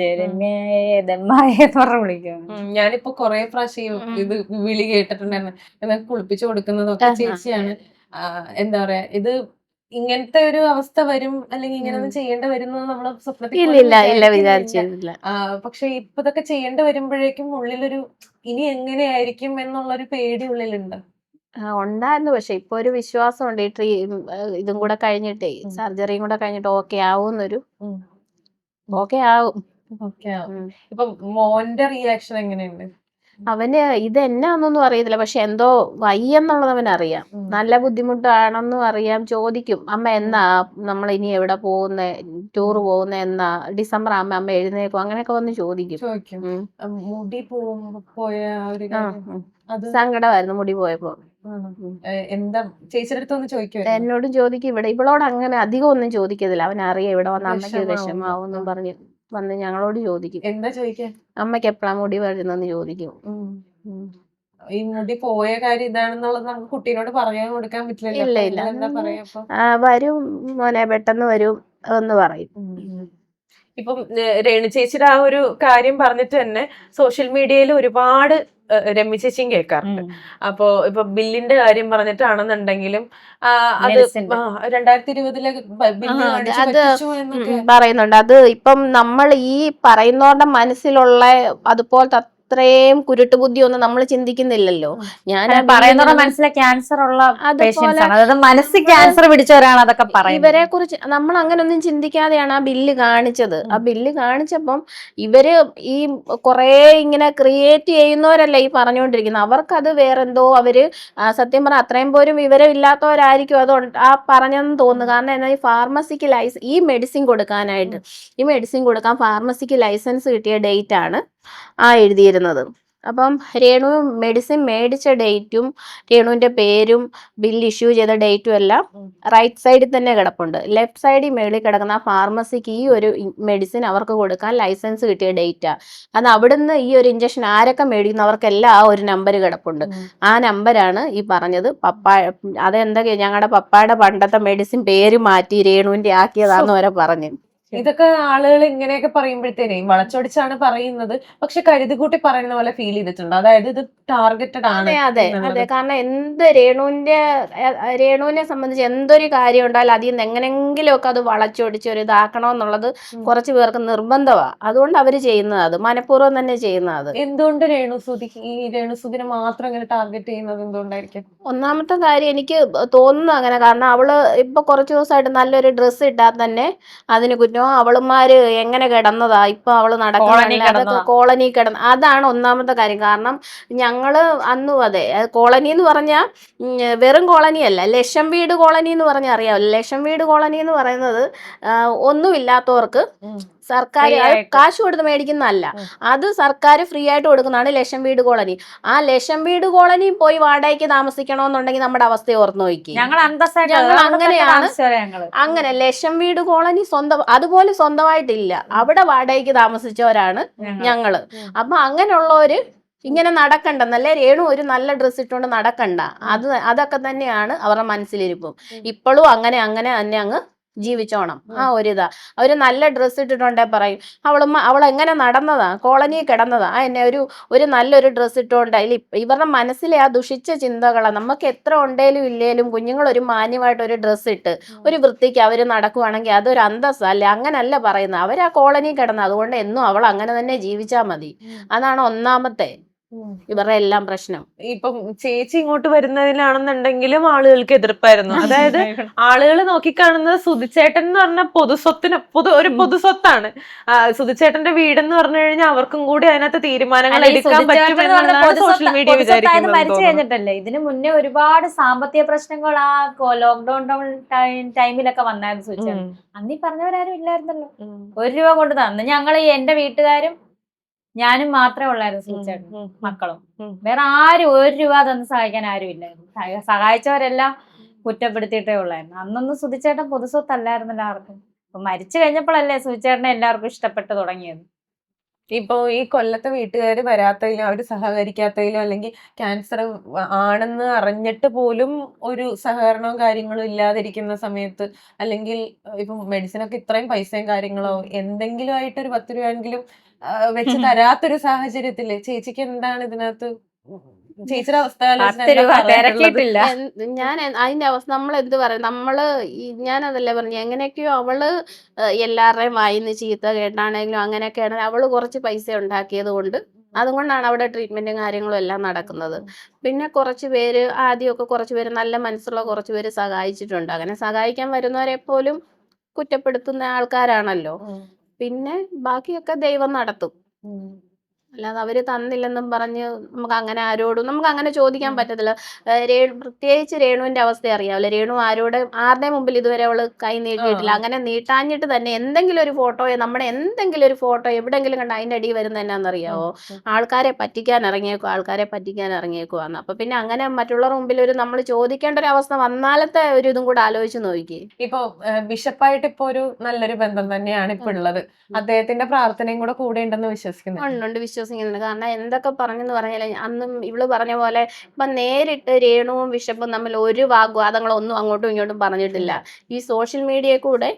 വിളിക്കും. ഞാനിപ്പോ കൊറേ പ്രാവശ്യം ഇത് വിളി കേട്ടിട്ടുണ്ടായിരുന്നു. എന്നാൽ കുളിപ്പിച്ചു കൊടുക്കുന്നതൊക്കെ ചേച്ചിയാണ്. എന്താ പറയാ, ഇത് ഇങ്ങനത്തെ ഒരു അവസ്ഥ വരും അല്ലെങ്കിൽ ഇങ്ങനെയൊന്നും ചെയ്യേണ്ടി വരുന്നത് നമ്മള് സ്വപ്നത്തിൽ വിചാരിച്ചില്ല. പക്ഷെ ഇപ്പൊ ഇതൊക്കെ ചെയ്യേണ്ടി വരുമ്പോഴേക്കും ഉള്ളിലൊരു ഇനി എങ്ങനെയായിരിക്കും എന്നുള്ളൊരു പേടി ഉള്ളിലുണ്ട്. ഉണ്ടായിരുന്നു, പക്ഷെ ഇപ്പൊ ഒരു വിശ്വാസമുണ്ട് ഈ ഇതും കൂടെ കഴിഞ്ഞിട്ടേ, സർജറിയും കൂടെ കഴിഞ്ഞിട്ട് ഓക്കെ ആവുന്നൊരു ഓക്കെ ആവും. ഇപ്പൊ മോന്റെ റിയാക്ഷൻ എങ്ങനെയുണ്ട്? അവന് ഇത് എന്നാന്നൊന്നും അറിയത്തില്ല, പക്ഷെ എന്തോ വയ്യെന്നുള്ളത് അവനറിയാം, നല്ല ബുദ്ധിമുട്ടാണെന്നും അറിയാം. ചോദിക്കും അമ്മ എന്നാ നമ്മൾ ഇനി എവിടെ പോകുന്നേ, ടൂറ് പോകുന്ന എന്നാ, ഡിസംബർ ആകുമ്പോ അമ്മ എഴുന്നേക്കും, അങ്ങനെയൊക്കെ വന്ന് ചോദിക്കും. മുടി പോയ സങ്കടമായിരുന്നു മുടി പോയപ്പോ. എന്താ ചേച്ചിയുടെ അടുത്തൊന്ന് ചോദിക്കും? എന്നോടും ചോദിക്കും. ഇവളോട് അങ്ങനെ അധികം ഒന്നും ചോദിക്കത്തില്ല, അവനറിയാം ഇവിടെ വന്ന് അമ്മയ്ക്ക് വിഷമാവെന്നും പറഞ്ഞ് വന്ന് ഞങ്ങളോട് ചോദിക്കും. എന്താ ചോദിക്കാൻ? അമ്മയ്ക്ക് എപ്പോഴാ മുടി വരുന്നെന്ന് ചോദിക്കും. ഈ മുടി പോയ കാര്യം ഇതാണെന്നുള്ളത് നമുക്ക് കുട്ടീനോട് പറയാൻ കൊടുക്കാൻ പറ്റില്ലല്ലോ. ഇല്ല അപ്പൊ ഇല്ല എന്താ പറയാ അപ്പൊ? വരും മോനെ പെട്ടെന്ന് വരും എന്ന് പറയും. ഇപ്പം രേണു ചേച്ചിയുടെ ആ ഒരു കാര്യം പറഞ്ഞിട്ട് തന്നെ സോഷ്യൽ മീഡിയയിൽ ഒരുപാട് രമ്യ ചേച്ചിയും കേൾക്കാറുണ്ട്. അപ്പോ ഇപ്പൊ ബില്ലിന്റെ കാര്യം പറഞ്ഞിട്ടാണെന്നുണ്ടെങ്കിലും അത് 2020 ബില്ല് കാണിച്ചു പറ്റിച്ചു എന്നൊക്കെ പറയുന്നുണ്ട്. അത് ഇപ്പം നമ്മൾ ഈ പറയുന്നവരുടെ മനസ്സിലുള്ള അതുപോലത്തെ അത്രയും കുരുട്ടുബുദ്ധി ഒന്നും നമ്മൾ ചിന്തിക്കുന്നില്ലല്ലോ. ഞാൻ പറയുന്നവരുടെ മനസ്സിലെ ക്യാൻസർ ഉള്ള പേഷ്യൻസ് ആണ്, അതായത് മനസ്സിൽ ക്യാൻസർ പിടിച്ചവരാണ് അതൊക്കെ പറയുന്നത്. ഇവരെ കുറിച്ച് നമ്മൾ അങ്ങനെ ഒന്നും ചിന്തിക്കാതെയാണ് ആ ബില്ല് കാണിച്ചത്. ആ ബില്ല് കാണിച്ചപ്പം ഇവര് ഈ കൊറേ ഇങ്ങനെ ക്രിയേറ്റ് ചെയ്യുന്നവരല്ല ഈ പറഞ്ഞുകൊണ്ടിരിക്കുന്നത്. അവർക്കത് വേറെന്തോ അവര് സത്യം പറഞ്ഞാൽ അത്രയും പോലും വിവരം ഇല്ലാത്തവരായിരിക്കും അത് ആ പറഞ്ഞെന്ന് തോന്നുന്നു. കാരണം എന്നാൽ ഈ ഫാർമസിക്ക് ഈ മെഡിസിൻ കൊടുക്കാനായിട്ട് ഈ മെഡിസിൻ കൊടുക്കാൻ ഫാർമസിക്ക് ലൈസൻസ് കിട്ടിയ ഡേറ്റ് ആണ് എഴുതിയിരുന്നത്. അപ്പം രേണു മെഡിസിൻ മേടിച്ച ഡേറ്റും രേണുവിന്റെ പേരും ബില്ല് ഇഷ്യൂ ചെയ്ത ഡേറ്റും എല്ലാം റൈറ്റ് സൈഡിൽ തന്നെ കിടപ്പുണ്ട്. ലെഫ്റ്റ് സൈഡിൽ മേളിൽ കിടക്കുന്ന ഫാർമസിക്ക് ഈ ഒരു മെഡിസിൻ അവർക്ക് കൊടുക്കാൻ ലൈസൻസ് കിട്ടിയ ഡേറ്റാ. അത് അവിടുന്ന് ഈ ഒരു ഇഞ്ചക്ഷൻ ആരൊക്കെ മേടിക്കുന്നവർക്കെല്ലാം ആ ഒരു നമ്പർ കിടപ്പുണ്ട്. ആ നമ്പരാണ് ഈ പറഞ്ഞത്. അതെന്തൊക്കെയാ ഞങ്ങളുടെ പപ്പായുടെ പണ്ടത്തെ മെഡിസിൻ പേര് മാറ്റി രേണുവിന്റെ ആക്കിയതാന്ന് വരെ പറഞ്ഞു. ഇതൊക്കെ ആളുകൾ ഇങ്ങനെയൊക്കെ പറയുമ്പോഴത്തേനേ വളച്ചൊടിച്ചാണ് പറയുന്നത്. പക്ഷെ കരുതികൂട്ടി പറയുന്ന പോലെ ഫീൽ ചെയ്തിട്ടുണ്ട്. അതായത് ഇത് ടാർഗറ്റഡ് ആണ്. അതെ. കാരണം രേണുവിനെ സംബന്ധിച്ച് എന്തൊരു കാര്യം ഉണ്ടായാലും അതിൽ നിന്ന് എങ്ങനെങ്കിലുമൊക്കെ അത് വളച്ചൊടിച്ച് ഒരു ഇതാക്കണമെന്നുള്ളത് കുറച്ച് പേർക്ക് നിർബന്ധമാണ്. അതുകൊണ്ട് അവര് ചെയ്യുന്നത്, അത് മനഃപൂർവ്വം തന്നെ ചെയ്യുന്നത്. എന്തുകൊണ്ട് രേണുസുതിനെ മാത്രം ഇങ്ങനെ ടാർഗറ്റ് ചെയ്യുന്നത് എന്തുകൊണ്ടായിരിക്കും? ഒന്നാമത്തെ കാര്യം എനിക്ക് തോന്നുന്നു അങ്ങനെ. കാരണം അവള് ഇപ്പൊ കുറച്ച് ദിവസമായിട്ട് നല്ലൊരു ഡ്രസ്സ് ഇട്ടാൽ തന്നെ അതിന് കുറ്റം. അവളുമാര് എങ്ങനെ കിടന്നതാ ഇപ്പൊ അവള് നടക്കുന്ന അതൊക്കെ കോളനി കിടന്ന, അതാണ് ഒന്നാമത്തെ കാര്യം. കാരണം ഞങ്ങള് അന്നും അതെ കോളനി എന്ന് പറഞ്ഞാൽ വെറും കോളനി അല്ല, ലക്ഷം വീട് കോളനി എന്ന് പറഞ്ഞാൽ അറിയാമല്ലോ. ലക്ഷം വീട് കോളനി എന്ന് പറയുന്നത് ഒന്നുമില്ലാത്തവർക്ക് സർക്കാർ കാശ് കൊടുത്ത് മേടിക്കുന്നതല്ല, അത് സർക്കാർ ഫ്രീ ആയിട്ട് കൊടുക്കുന്നതാണ് ലക്ഷം വീട് കോളനി. ആ ലക്ഷം വീട് കോളനി പോയി വാടകയ്ക്ക് താമസിക്കണമെന്നുണ്ടെങ്കിൽ നമ്മുടെ അവസ്ഥ ഓർത്ത് നോക്കി. ഞങ്ങൾ അങ്ങനെയാണ്. അങ്ങനെ ലക്ഷം വീട് കോളനി സ്വന്തം അതുപോലെ സ്വന്തമായിട്ടില്ല, അവിടെ വാടകയ്ക്ക് താമസിച്ചവരാണ് ഞങ്ങള്. അപ്പൊ അങ്ങനെയുള്ളവര് ഇങ്ങനെ നടക്കണ്ടെന്നല്ലേ. രേണു ഒരു നല്ല ഡ്രസ്സ് ഇട്ടുകൊണ്ട് നടക്കണ്ട, അതൊക്കെ തന്നെയാണ് അവരുടെ മനസ്സിലിരിപ്പും. ഇപ്പോഴും അങ്ങനെ തന്നെ അങ്ങ് ജീവിച്ചോണം. ഒരിതാ അവര് നല്ല ഡ്രസ്സ് ഇട്ടിട്ടുണ്ടേ പറയും അവൾ എങ്ങനെ നടന്നതാ, കോളനി കിടന്നതാ, എന്നെ ഒരു നല്ലൊരു ഡ്രസ്സ് ഇട്ടുകൊണ്ട്. ഇവരുടെ മനസ്സിലെ ആ ദുഷിച്ച ചിന്തകളാ. നമുക്ക് എത്ര ഉണ്ടേലും ഇല്ലേലും കുഞ്ഞുങ്ങൾ ഒരു മാന്യമായിട്ട് ഒരു ഡ്രസ്സ് ഇട്ട് ഒരു വൃത്തിക്ക് അവര് നടക്കുവാണെങ്കിൽ അതൊരു അന്തസ്സല്ലേ. അങ്ങനല്ല പറയുന്നത്. അവരാ കോളനി കിടന്നത്, അതുകൊണ്ട് എന്നും അവൾ അങ്ങനെ തന്നെ ജീവിച്ചാൽ മതി. അതാണ് ഒന്നാമത്തെ ഇവരുടെ എല്ലാം പ്രശ്നം. ഇപ്പം ചേച്ചി ഇങ്ങോട്ട് വരുന്നതിലാണെന്നുണ്ടെങ്കിലും ആളുകൾക്ക് എതിർപ്പായിരുന്നു. അതായത് ആളുകൾ നോക്കിക്കാണുന്നത് സുധിച്ചേട്ടൻ എന്ന് പറഞ്ഞ ഒരു പൊതുസ്വത്താണ്. സുധിച്ചേട്ടന്റെ വീടെന്ന് പറഞ്ഞു കഴിഞ്ഞാൽ അവർക്കും കൂടി അതിനകത്ത് തീരുമാനങ്ങൾ എടുക്കാൻ പറ്റുമെന്നാണ് സോഷ്യൽ മീഡിയ വിചാരിക്കുന്നത്. മരിച്ചു കഴിഞ്ഞിട്ടല്ലേ. ഇതിനു മുന്നേ ഒരുപാട് സാമ്പത്തിക പ്രശ്നങ്ങൾ ആ ലോക്ക്ഡൌൺ ടൈമിലൊക്കെ വന്നായിരുന്നു സുധിച്ചേട്ടൻ. അന്നീ പറഞ്ഞവരാരും ഇല്ലായിരുന്നല്ലോ. 1 രൂപ കൊണ്ട് തന്നു. ഞങ്ങൾ എന്റെ വീട്ടുകാരും ഞാനും മാത്രമേ ഉള്ളായിരുന്നു സുധിച്ചേട്ടൻ, മക്കളും. വേറെ ആരും 1 രൂപ തന്ന് സഹായിക്കാൻ ആരും ഇല്ലായിരുന്നു. സഹായിച്ചവരെല്ലാം കുറ്റപ്പെടുത്തിയിട്ടേ ഉള്ളായിരുന്നു. അന്നൊന്നും സുധിച്ചേട്ടൻ പൊതുസ്വത്തല്ലായിരുന്നല്ലോ ആർക്കും. അപ്പൊ മരിച്ചു കഴിഞ്ഞപ്പോഴല്ലേ സുധിച്ചേട്ടനെ എല്ലാവർക്കും ഇഷ്ടപ്പെട്ടു തുടങ്ങിയത്. ഇപ്പൊ ഈ കൊല്ലത്തെ വീട്ടുകാർ വരാത്തതിലും അവര് സഹകരിക്കാത്തതിലും അല്ലെങ്കിൽ ക്യാൻസർ ആണെന്ന് അറിഞ്ഞിട്ട് പോലും ഒരു സഹകരണവും കാര്യങ്ങളും ഇല്ലാതിരിക്കുന്ന സമയത്ത്, അല്ലെങ്കിൽ ഇപ്പൊ മെഡിസിനൊക്കെ ഇത്രയും പൈസയും കാര്യങ്ങളോ എന്തെങ്കിലും ആയിട്ട് ഒരു 10 രൂപയെങ്കിലും വെച്ച് തരാത്തൊരു സാഹചര്യത്തില് ചേച്ചിക്ക് എന്താണ് ഇതിനകത്ത് ചേച്ചിയുടെ അവസ്ഥ? ഞാൻ അതിന്റെ അവസ്ഥ നമ്മൾ എന്ത് പറയും, ഞാനതല്ലേ പറഞ്ഞു. എങ്ങനെയൊക്കെയോ അവള് എല്ലാവരുടെയും വായിന്ന് ചീത്ത കേട്ടാണെങ്കിലും അങ്ങനെയൊക്കെയാണ് അവള് കുറച്ച് പൈസ ഉണ്ടാക്കിയത് കൊണ്ട്, അതുകൊണ്ടാണ് അവിടെ ട്രീറ്റ്മെന്റും കാര്യങ്ങളും എല്ലാം നടക്കുന്നത്. പിന്നെ കുറച്ച് പേര് ആദ്യമൊക്കെ കുറച്ച് പേര് നല്ല മനസ്സുള്ള കുറച്ച് പേര് സഹായിച്ചിട്ടുണ്ട്. അങ്ങനെ സഹായിക്കാൻ വരുന്നവരെ പോലും കുറ്റപ്പെടുത്തുന്ന ആൾക്കാരാണല്ലോ. പിന്നെ ബാക്കിയൊക്കെ ദൈവം നടത്തും. അല്ലാതെ അവര് തന്നില്ലെന്നും പറഞ്ഞ് നമുക്ക് അങ്ങനെ ചോദിക്കാൻ പറ്റത്തില്ല. പ്രത്യേകിച്ച് രേണുവിന്റെ അവസ്ഥ അറിയാമല്ലോ. രേണു ആരുടെ മുമ്പിൽ ഇതുവരെ അവള് കൈ നീട്ടിയിട്ടില്ല. അങ്ങനെ നീട്ടാഞ്ഞിട്ട് തന്നെ എന്തെങ്കിലും ഒരു ഫോട്ടോയോ നമ്മുടെ എന്തെങ്കിലും ഒരു ഫോട്ടോ എവിടെങ്കിലും കണ്ട അതിന്റെ അടിയിൽ വരുന്ന എന്നാന്നറിയാവോ, ആൾക്കാരെ പറ്റിക്കാൻ ഇറങ്ങിയേക്കുവാന്ന്. അപ്പൊ പിന്നെ അങ്ങനെ മറ്റുള്ളവരുടെ മുമ്പിൽ നമ്മൾ ചോദിക്കേണ്ട ഒരു അവസ്ഥ വന്നാലത്തെ ഒരു ഇതും കൂടെ ആലോചിച്ച് നോക്കി. ഇപ്പൊ ബിഷപ്പായിട്ട് ഇപ്പൊ ഒരു നല്ലൊരു ബന്ധം തന്നെയാണ് ഇപ്പൊ ഉള്ളത്. അദ്ദേഹത്തിന്റെ പ്രാർത്ഥനയും കൂടെ ഉണ്ടെന്ന് വിശ്വസിക്കുന്നു. വിശ്വസിക്കുന്നുണ്ട്. കാരണം എന്തൊക്കെ പറഞ്ഞെന്ന് പറഞ്ഞാല് അന്നും ഇവള് പറഞ്ഞ പോലെ ഇപ്പൊ നേരിട്ട് രേണുവും ബിഷപ്പും തമ്മിൽ ഒരു വാഗ്വാദങ്ങളൊന്നും അങ്ങോട്ടും ഇങ്ങോട്ടും പറഞ്ഞിട്ടില്ല. ഈ സോഷ്യൽ മീഡിയയിൽ കൂടെ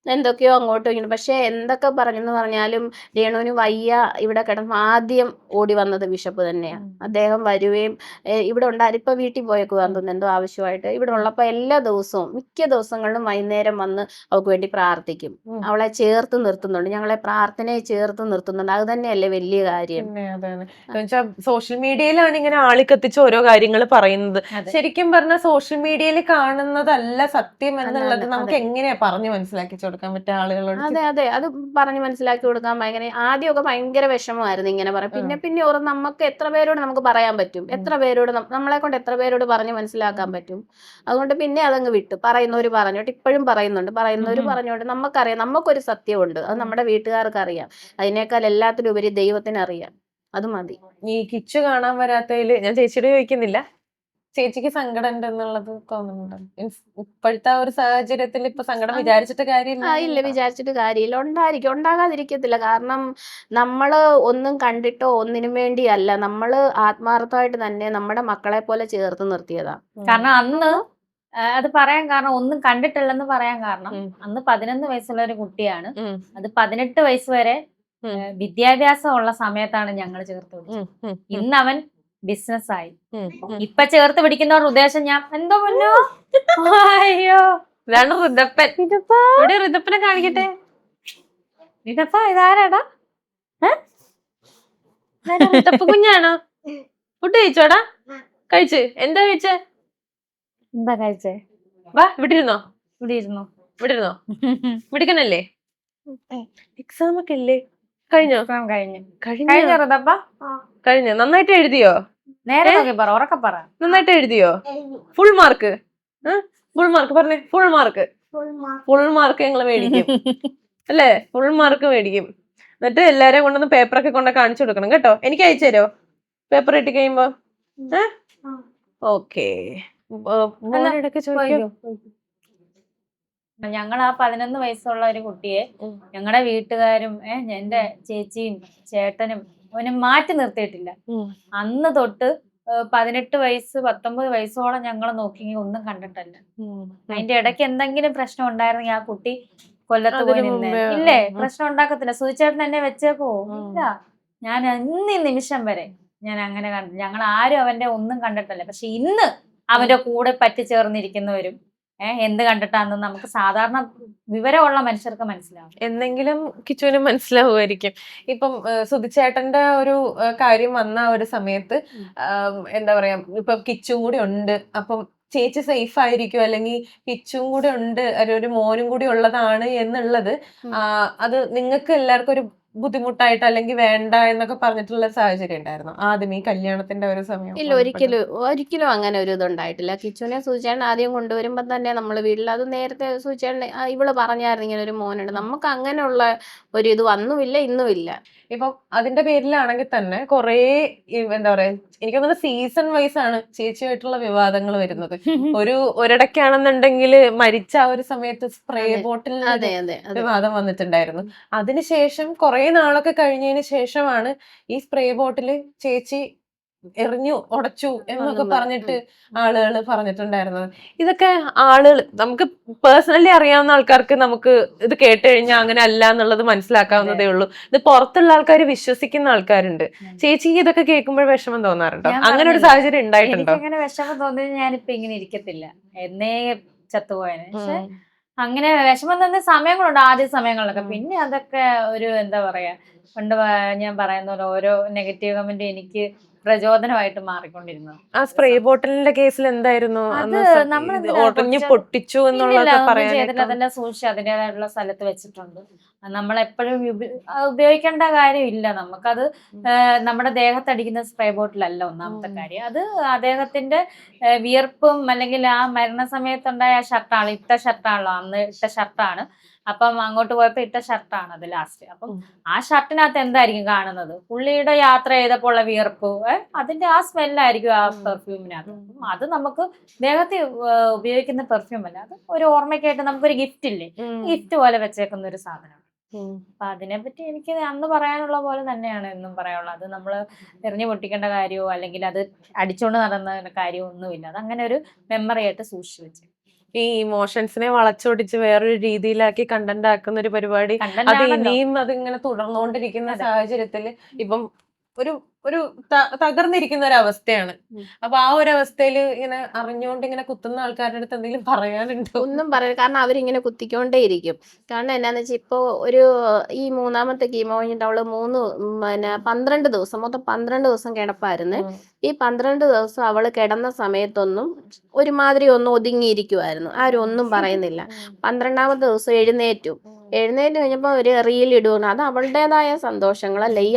എന്തൊക്കെയോ അങ്ങോട്ടും ഇങ്ങോട്ടും. പക്ഷെ എന്തൊക്കെ പറഞ്ഞെന്ന് പറഞ്ഞാലും രേണുവിന് വയ്യ ഇവിടെ കിടന്ന് ആദ്യം ഓടി വന്നത് ബിഷപ്പ് തന്നെയാണ്. അദ്ദേഹം വരുകയും ഇവിടെ ഇപ്പൊ വീട്ടിൽ പോയേക്കുവാന്ന് തോന്നുന്നു എന്തോ ആവശ്യമായിട്ട്. ഇവിടെ ഉള്ളപ്പോ എല്ലാ ദിവസവും മിക്ക ദിവസങ്ങളിലും വൈകുന്നേരം വന്ന് അവൾക്ക് വേണ്ടി പ്രാർത്ഥിക്കും. അവളെ ചേർത്ത് നിർത്തുന്നുണ്ട്, ഞങ്ങളെ പ്രാർത്ഥനയെ ചേർത്ത് നിർത്തുന്നുണ്ട്. അത് തന്നെയല്ലേ വലിയ കാര്യം. സോഷ്യൽ മീഡിയയിലാണ് ഇങ്ങനെ ആളിക്കത്തിച്ച് ഓരോ കാര്യങ്ങൾ പറയുന്നത്. ശരിക്കും പറഞ്ഞാൽ സോഷ്യൽ മീഡിയയിൽ കാണുന്നതല്ല സത്യം എന്നുള്ളത് നമുക്ക് എങ്ങനെയാ പറഞ്ഞു മനസ്സിലാക്കി കൊടുക്കാൻ പറ്റുക ആളുകളോട്? അതെ അത് പറഞ്ഞു മനസ്സിലാക്കി കൊടുക്കാൻ ഭയങ്കര ആദ്യമൊക്കെ ഭയങ്കര വിഷമമായിരുന്നു ഇങ്ങനെ പറയാം. പിന്നെ ഓർന്ന് നമുക്ക് എത്ര പേരോട് നമുക്ക് പറയാൻ പറ്റും, എത്ര പേരോട് നമ്മളെ കൊണ്ട് എത്ര പേരോട് പറഞ്ഞ് മനസ്സിലാക്കാൻ പറ്റും. അതുകൊണ്ട് പിന്നെ അതങ്ങ് വിട്ടു. പറയുന്നവര് പറഞ്ഞോട്ട് ഇപ്പോഴും പറയുന്നവര് പറഞ്ഞോട്ട് നമുക്കറിയാം, നമുക്കൊരു സത്യമുണ്ട്, അത് നമ്മുടെ വീട്ടുകാർക്ക് അറിയാം. അതിനേക്കാൾ എല്ലാത്തിലും ഉപരി ദൈവത്തിന് അറിയാം. അത് മതി. ഈ കിച്ചു കാണാൻ വരാത്തതില് ഞാൻ ചേച്ചിയോട് ചോദിക്കുന്നില്ല, ചേച്ചിക്ക് സങ്കടം ഉണ്ടെന്നുള്ളത് തോന്നുന്നുണ്ടോ? മീൻസ് ഇപ്പോഴത്തെ ഒരു സാഹചര്യത്തിൽ ഇപ്പൊ സങ്കടം വിചാരിച്ചിട്ട് കാര്യമില്ല. ഇല്ല, വിചാരിച്ചിട്ട് കാര്യമില്ല. ഉണ്ടാകാതിരിക്കത്തില്ല. കാരണം നമ്മള് ഒന്നും കണ്ടിട്ടോ ഒന്നിനും വേണ്ടിയല്ല, നമ്മള് ആത്മാർത്ഥമായിട്ട് തന്നെ നമ്മുടെ മക്കളെ പോലെ ചേർത്ത് നിർത്തിയതാ. കാരണം അന്ന് അത് പറയാൻ കാരണം, ഒന്നും കണ്ടിട്ടില്ലെന്ന് പറയാൻ കാരണം, അന്ന് 11 വയസ്സുള്ള ഒരു കുട്ടിയാണ്. അത് 18 വയസ്സ് വരെ വിദ്യാഭ്യാസം ഉള്ള സമയത്താണ് ഞങ്ങൾ ചേർത്ത് പിടിച്ചത്. ഇന്ന് അവൻ ബിസിനസ്സായി. ഇപ്പൊ ചേർത്ത് പിടിക്കുന്നവരുടെ ഉദ്ദേശം ഞാൻ എന്തോ മുന്നോ അയ്യോ ഇതാണ് ഋതപ്പൻ. ഇവിടെ ഋതപ്പനെ കാണിക്കട്ടെ. ഋതപ്പ ഇതാരാടാ? ഋതപ്പ കുഞ്ഞാണോ? ഫുഡ് കഴിച്ചോടാ? കഴിച്ച് എന്താ കഴിച്ചേ? എന്താ കഴിച്ചേ? വാ ഇവിടെ ഇരുന്നോ, ഇവിടെ ഇരുന്നോ, ഇവിടെ ഇരുന്നോ. വിളിക്കണല്ലേ? എക്സാം ഒക്കെ ഇല്ലേ? കഴിഞ്ഞോ? കഴിഞ്ഞ ഋതപ്പ കഴിഞ്ഞോ? നന്നായിട്ട് എഴുതിയോ? നേരെ നോക്കി പറ, ഉറക്കെ പറ. നന്നായിട്ട് എഴുതിയോ? Full mark? ഫുൾ മാർക്ക് പറഞ്ഞേ. Full mark. ഫുൾ മാർക്ക് ഞങ്ങള് മേടിക്കും അല്ലേ? ഫുൾ മാർക്ക് മേടിക്കും. എന്നിട്ട് എല്ലാരെയും കൊണ്ടൊന്ന് പേപ്പറൊക്കെ കൊണ്ട് കാണിച്ചു കൊടുക്കണം കേട്ടോ. എനിക്ക് അയച്ചു തരോ പേപ്പർ കിട്ടി കഴിയുമ്പോ? ഓക്കേ. ഞങ്ങൾ ആ 11 വയസ്സുള്ള ഒരു കുട്ടിയെ ഞങ്ങളുടെ വീട്ടുകാരും എന്റെ ചേച്ചിയും ചേട്ടനും അവനെ മാറ്റി നിർത്തിയിട്ടില്ല. അന്ന് തൊട്ട് 18 വയസ്സ് 19 വയസ്സോളം ഞങ്ങൾ നോക്കി ഒന്നും കണ്ടിട്ടല്ല. അതിന്റെ ഇടയ്ക്ക് എന്തെങ്കിലും പ്രശ്നം ഉണ്ടായിരുന്നെങ്കിൽ ആ കുട്ടി കൊല്ലത്ത് പോയി നിന്നേ. ഇല്ലേ, പ്രശ്നം ഉണ്ടാക്കത്തില്ല. സുചേട്ടൻ എന്നെ വെച്ചേക്കോ? ഇല്ല. ഞാൻ ഇന്ന് ഈ നിമിഷം വരെ ഞാൻ അങ്ങനെ കണ്ടു. ഞങ്ങൾ ആരും അവന്റെ ഒന്നും കണ്ടിട്ടല്ല. പക്ഷെ ഇന്ന് അവന്റെ കൂടെ പറ്റിച്ചേർന്നിരിക്കുന്നവരും എന്ത് കണ്ടിട്ടാന്ന് നമുക്ക് സാധാരണ വിവരമുള്ള മനുഷ്യർക്ക് മനസ്സിലാവും. എന്തെങ്കിലും കിച്ചുവിന് മനസ്സിലാവുമായിരിക്കും. ഇപ്പം സുധിച്ചേട്ടന്റെ ഒരു കാര്യം വന്ന ഒരു സമയത്ത് എന്താ പറയാ, ഇപ്പൊ കിച്ചും കൂടി ഉണ്ട്, അപ്പം ചേച്ചി സേഫ് ആയിരിക്കും, അല്ലെങ്കിൽ കിച്ചും കൂടി ഉണ്ട്, ഒരു മോനും കൂടി ഉള്ളതാണ് എന്നുള്ളത് അത് നിങ്ങൾക്ക് എല്ലാവർക്കും ഒരു ബുദ്ധിമുട്ടായിട്ട് അല്ലെങ്കിൽ വേണ്ട എന്നൊക്കെ പറഞ്ഞിട്ടുള്ള സാഹചര്യം ഉണ്ടായിരുന്നു ആദ്യം ഈ കല്യാണത്തിന്റെ ഒരു സമയം? ഇല്ല, ഒരിക്കലും അങ്ങനെ ഒരു ഇതുണ്ടായിട്ടില്ല. കിച്ചുവിനെ സൂചിച്ചേട്ടൻ ആദ്യം കൊണ്ടുവരുമ്പോ തന്നെ നമ്മള് വീട്ടിൽ അത് നേരത്തെ സൂചിച്ചേട്ടൻ ഇവള് പറഞ്ഞായിരുന്നു ഇങ്ങനെ ഒരു മോനുണ്ട്. നമുക്ക് അങ്ങനെയുള്ള ഒരു ഇത് വന്നുമില്ല, ഇന്നുമില്ല. ഇപ്പം അതിന്റെ പേരിലാണെങ്കിൽ തന്നെ കുറെ എന്താ പറയാ, എനിക്ക് തോന്നുന്നു സീസൺ വൈസ് ആണ് ചേച്ചിയായിട്ടുള്ള വിവാദങ്ങൾ വരുന്നത്. ഒരിടയ്ക്കാണെന്നുണ്ടെങ്കിൽ മരിച്ച ആ ഒരു സമയത്ത് സ്പ്രേ ബോട്ടിൽ വിവാദം വന്നിട്ടുണ്ടായിരുന്നു. അതിനുശേഷം കുറെ നാളൊക്കെ കഴിഞ്ഞതിന് ശേഷമാണ് ഈ സ്പ്രേ ബോട്ടില് ചേച്ചി എറിഞ്ഞു ഉടച്ചു എന്നൊക്കെ പറഞ്ഞിട്ട് ആളുകൾ പറഞ്ഞിട്ടുണ്ടായിരുന്നത്. ഇതൊക്കെ ആളുകൾ നമുക്ക് പേഴ്സണലി അറിയാവുന്ന ആൾക്കാർക്ക് നമുക്ക് ഇത് കേട്ട് കഴിഞ്ഞാൽ അങ്ങനെ അല്ല എന്നുള്ളത് മനസ്സിലാക്കാവുന്നതേ ഉള്ളൂ. ഇത് പുറത്തുള്ള ആൾക്കാർ വിശ്വസിക്കുന്ന ആൾക്കാരുണ്ട്. ചേച്ചിക്ക് ഇതൊക്കെ കേൾക്കുമ്പോൾ വിഷമം തോന്നാറുണ്ടോ? അങ്ങനെ ഒരു സാഹചര്യം ഉണ്ടായിട്ടുണ്ടോ? അങ്ങനെ വിഷമം തോന്നിയത് ഞാനിപ്പോ ഇങ്ങനെ ഇരിക്കത്തില്ല, എന്നേ ചത്തുപോയനെ. പക്ഷെ അങ്ങനെ വിഷമം തോന്നിയ സമയങ്ങളുണ്ട് ആദ്യ സമയങ്ങളിലൊക്കെ. പിന്നെ അതൊക്കെ ഒരു എന്താ പറയാ, പണ്ട് ഞാൻ പറയുന്ന പോലെ ഓരോ നെഗറ്റീവ് കമന്റ് എനിക്ക് പ്രചോദനമായിട്ട് മാറിക്കൊണ്ടിരുന്നു. ആ സ്പ്രേ ബോട്ടിലിന്റെ കേസിൽ എന്തായിരുന്നു? പൊട്ടിച്ചു എന്നുള്ളത് അതെല്ലാം സൂക്ഷിച്ച് അതിൻ്റെതായിട്ടുള്ള സ്ഥലത്ത് വെച്ചിട്ടുണ്ട്. നമ്മളെപ്പോഴും ഉപയോഗിക്കേണ്ട കാര്യമില്ല. നമുക്കത് നമ്മുടെ ദേഹത്തടിക്കുന്ന സ്പ്രേ ബോട്ടിലല്ല ഒന്നാമത്തെ കാര്യം. അത് അദ്ദേഹത്തിന്റെ വിയർപ്പും അല്ലെങ്കിൽ ആ മരണസമയത്തുണ്ടായ ഷർട്ടാണ്, ഇട്ട ഷർട്ടാണല്ലോ, അന്ന് ഇട്ട ഷർട്ടാണ്. അപ്പം അങ്ങോട്ട് പോയപ്പോ ഇട്ട ഷർട്ടാണ് അത് ലാസ്റ്റ്. അപ്പം ആ ഷർട്ടിനകത്ത് എന്തായിരിക്കും കാണുന്നത്? പുള്ളിയുടെ യാത്ര ചെയ്തപ്പോൾ ഉള്ള വിയർപ്പ്, അതിന്റെ ആ സ്മെല്ലായിരിക്കും ആ പെർഫ്യൂമിനകത്ത്. അത് നമുക്ക് ദേഹത്ത് ഉപയോഗിക്കുന്ന പെർഫ്യൂം അല്ല, അത് ഒരു ഓർമ്മയ്ക്കായിട്ട് നമുക്കൊരു ഗിഫ്റ്റ് ഇല്ലേ, ഗിഫ്റ്റ് പോലെ വെച്ചേക്കുന്ന ഒരു സാധനമാണ്. അപ്പൊ അതിനെപ്പറ്റി എനിക്ക് അന്ന് പറയാനുള്ള പോലെ തന്നെയാണ് എന്നും പറയാനുള്ളത്. അത് നമ്മള് എറിഞ്ഞു പൊട്ടിക്കേണ്ട കാര്യമോ അല്ലെങ്കിൽ അത് അടിച്ചോണ്ട് നടന്ന കാര്യമോ ഒന്നുമില്ല. അത് അങ്ങനെ ഒരു മെമ്മറി ആയിട്ട് സൂക്ഷിച്ചു വെച്ചു. ഈ ഇമോഷൻസിനെ വളച്ചൊടിച്ച് വേറൊരു രീതിയിലാക്കി കണ്ടന്റ് ആക്കുന്ന ഒരു പരിപാടി Content അത് ആണല്ലോ. ഇനിയും അതിങ്ങനെ തുടർന്നുകൊണ്ടിരിക്കുന്ന സാഹചര്യത്തില് ഇപ്പം ഒരു ഒരു തകർന്നിരിക്കുന്ന ഒരു അവസ്ഥയാണ്. അപ്പൊ ആ ഒരു അവസ്ഥയില് ഇങ്ങനെ അറിഞ്ഞുകൊണ്ട് ഇങ്ങനെ കുത്തുന്ന ആൾക്കാരുടെ അടുത്ത് എന്തെങ്കിലും പറയാനുണ്ടോ? ഒന്നും പറയില്ല, കാരണം അവരിങ്ങനെ കുത്തിക്കൊണ്ടേ ഇരിക്കും. കാരണം എന്നാന്ന് വെച്ചാൽ ഇപ്പോൾ ഒരു ഈ മൂന്നാമത്തെ കീമോ കഴിഞ്ഞിട്ട് അവള് 12 ദിവസം, മൊത്തം 12 ദിവസം കിടപ്പായിരുന്നു. ഈ 12 ദിവസം അവള് കിടന്ന സമയത്തൊന്നും ഒരുമാതിരി ഒന്നും ഒതുങ്ങിയിരിക്കുമായിരുന്നു, ആരും ഒന്നും പറയുന്നില്ല. 12ാമത്തെ ദിവസം എഴുന്നേറ്റ് കഴിഞ്ഞപ്പോൾ ഒരു റീൽ ഇടുന്നു. അത് അവളുടേതായ സന്തോഷങ്ങളല്ല, ഈ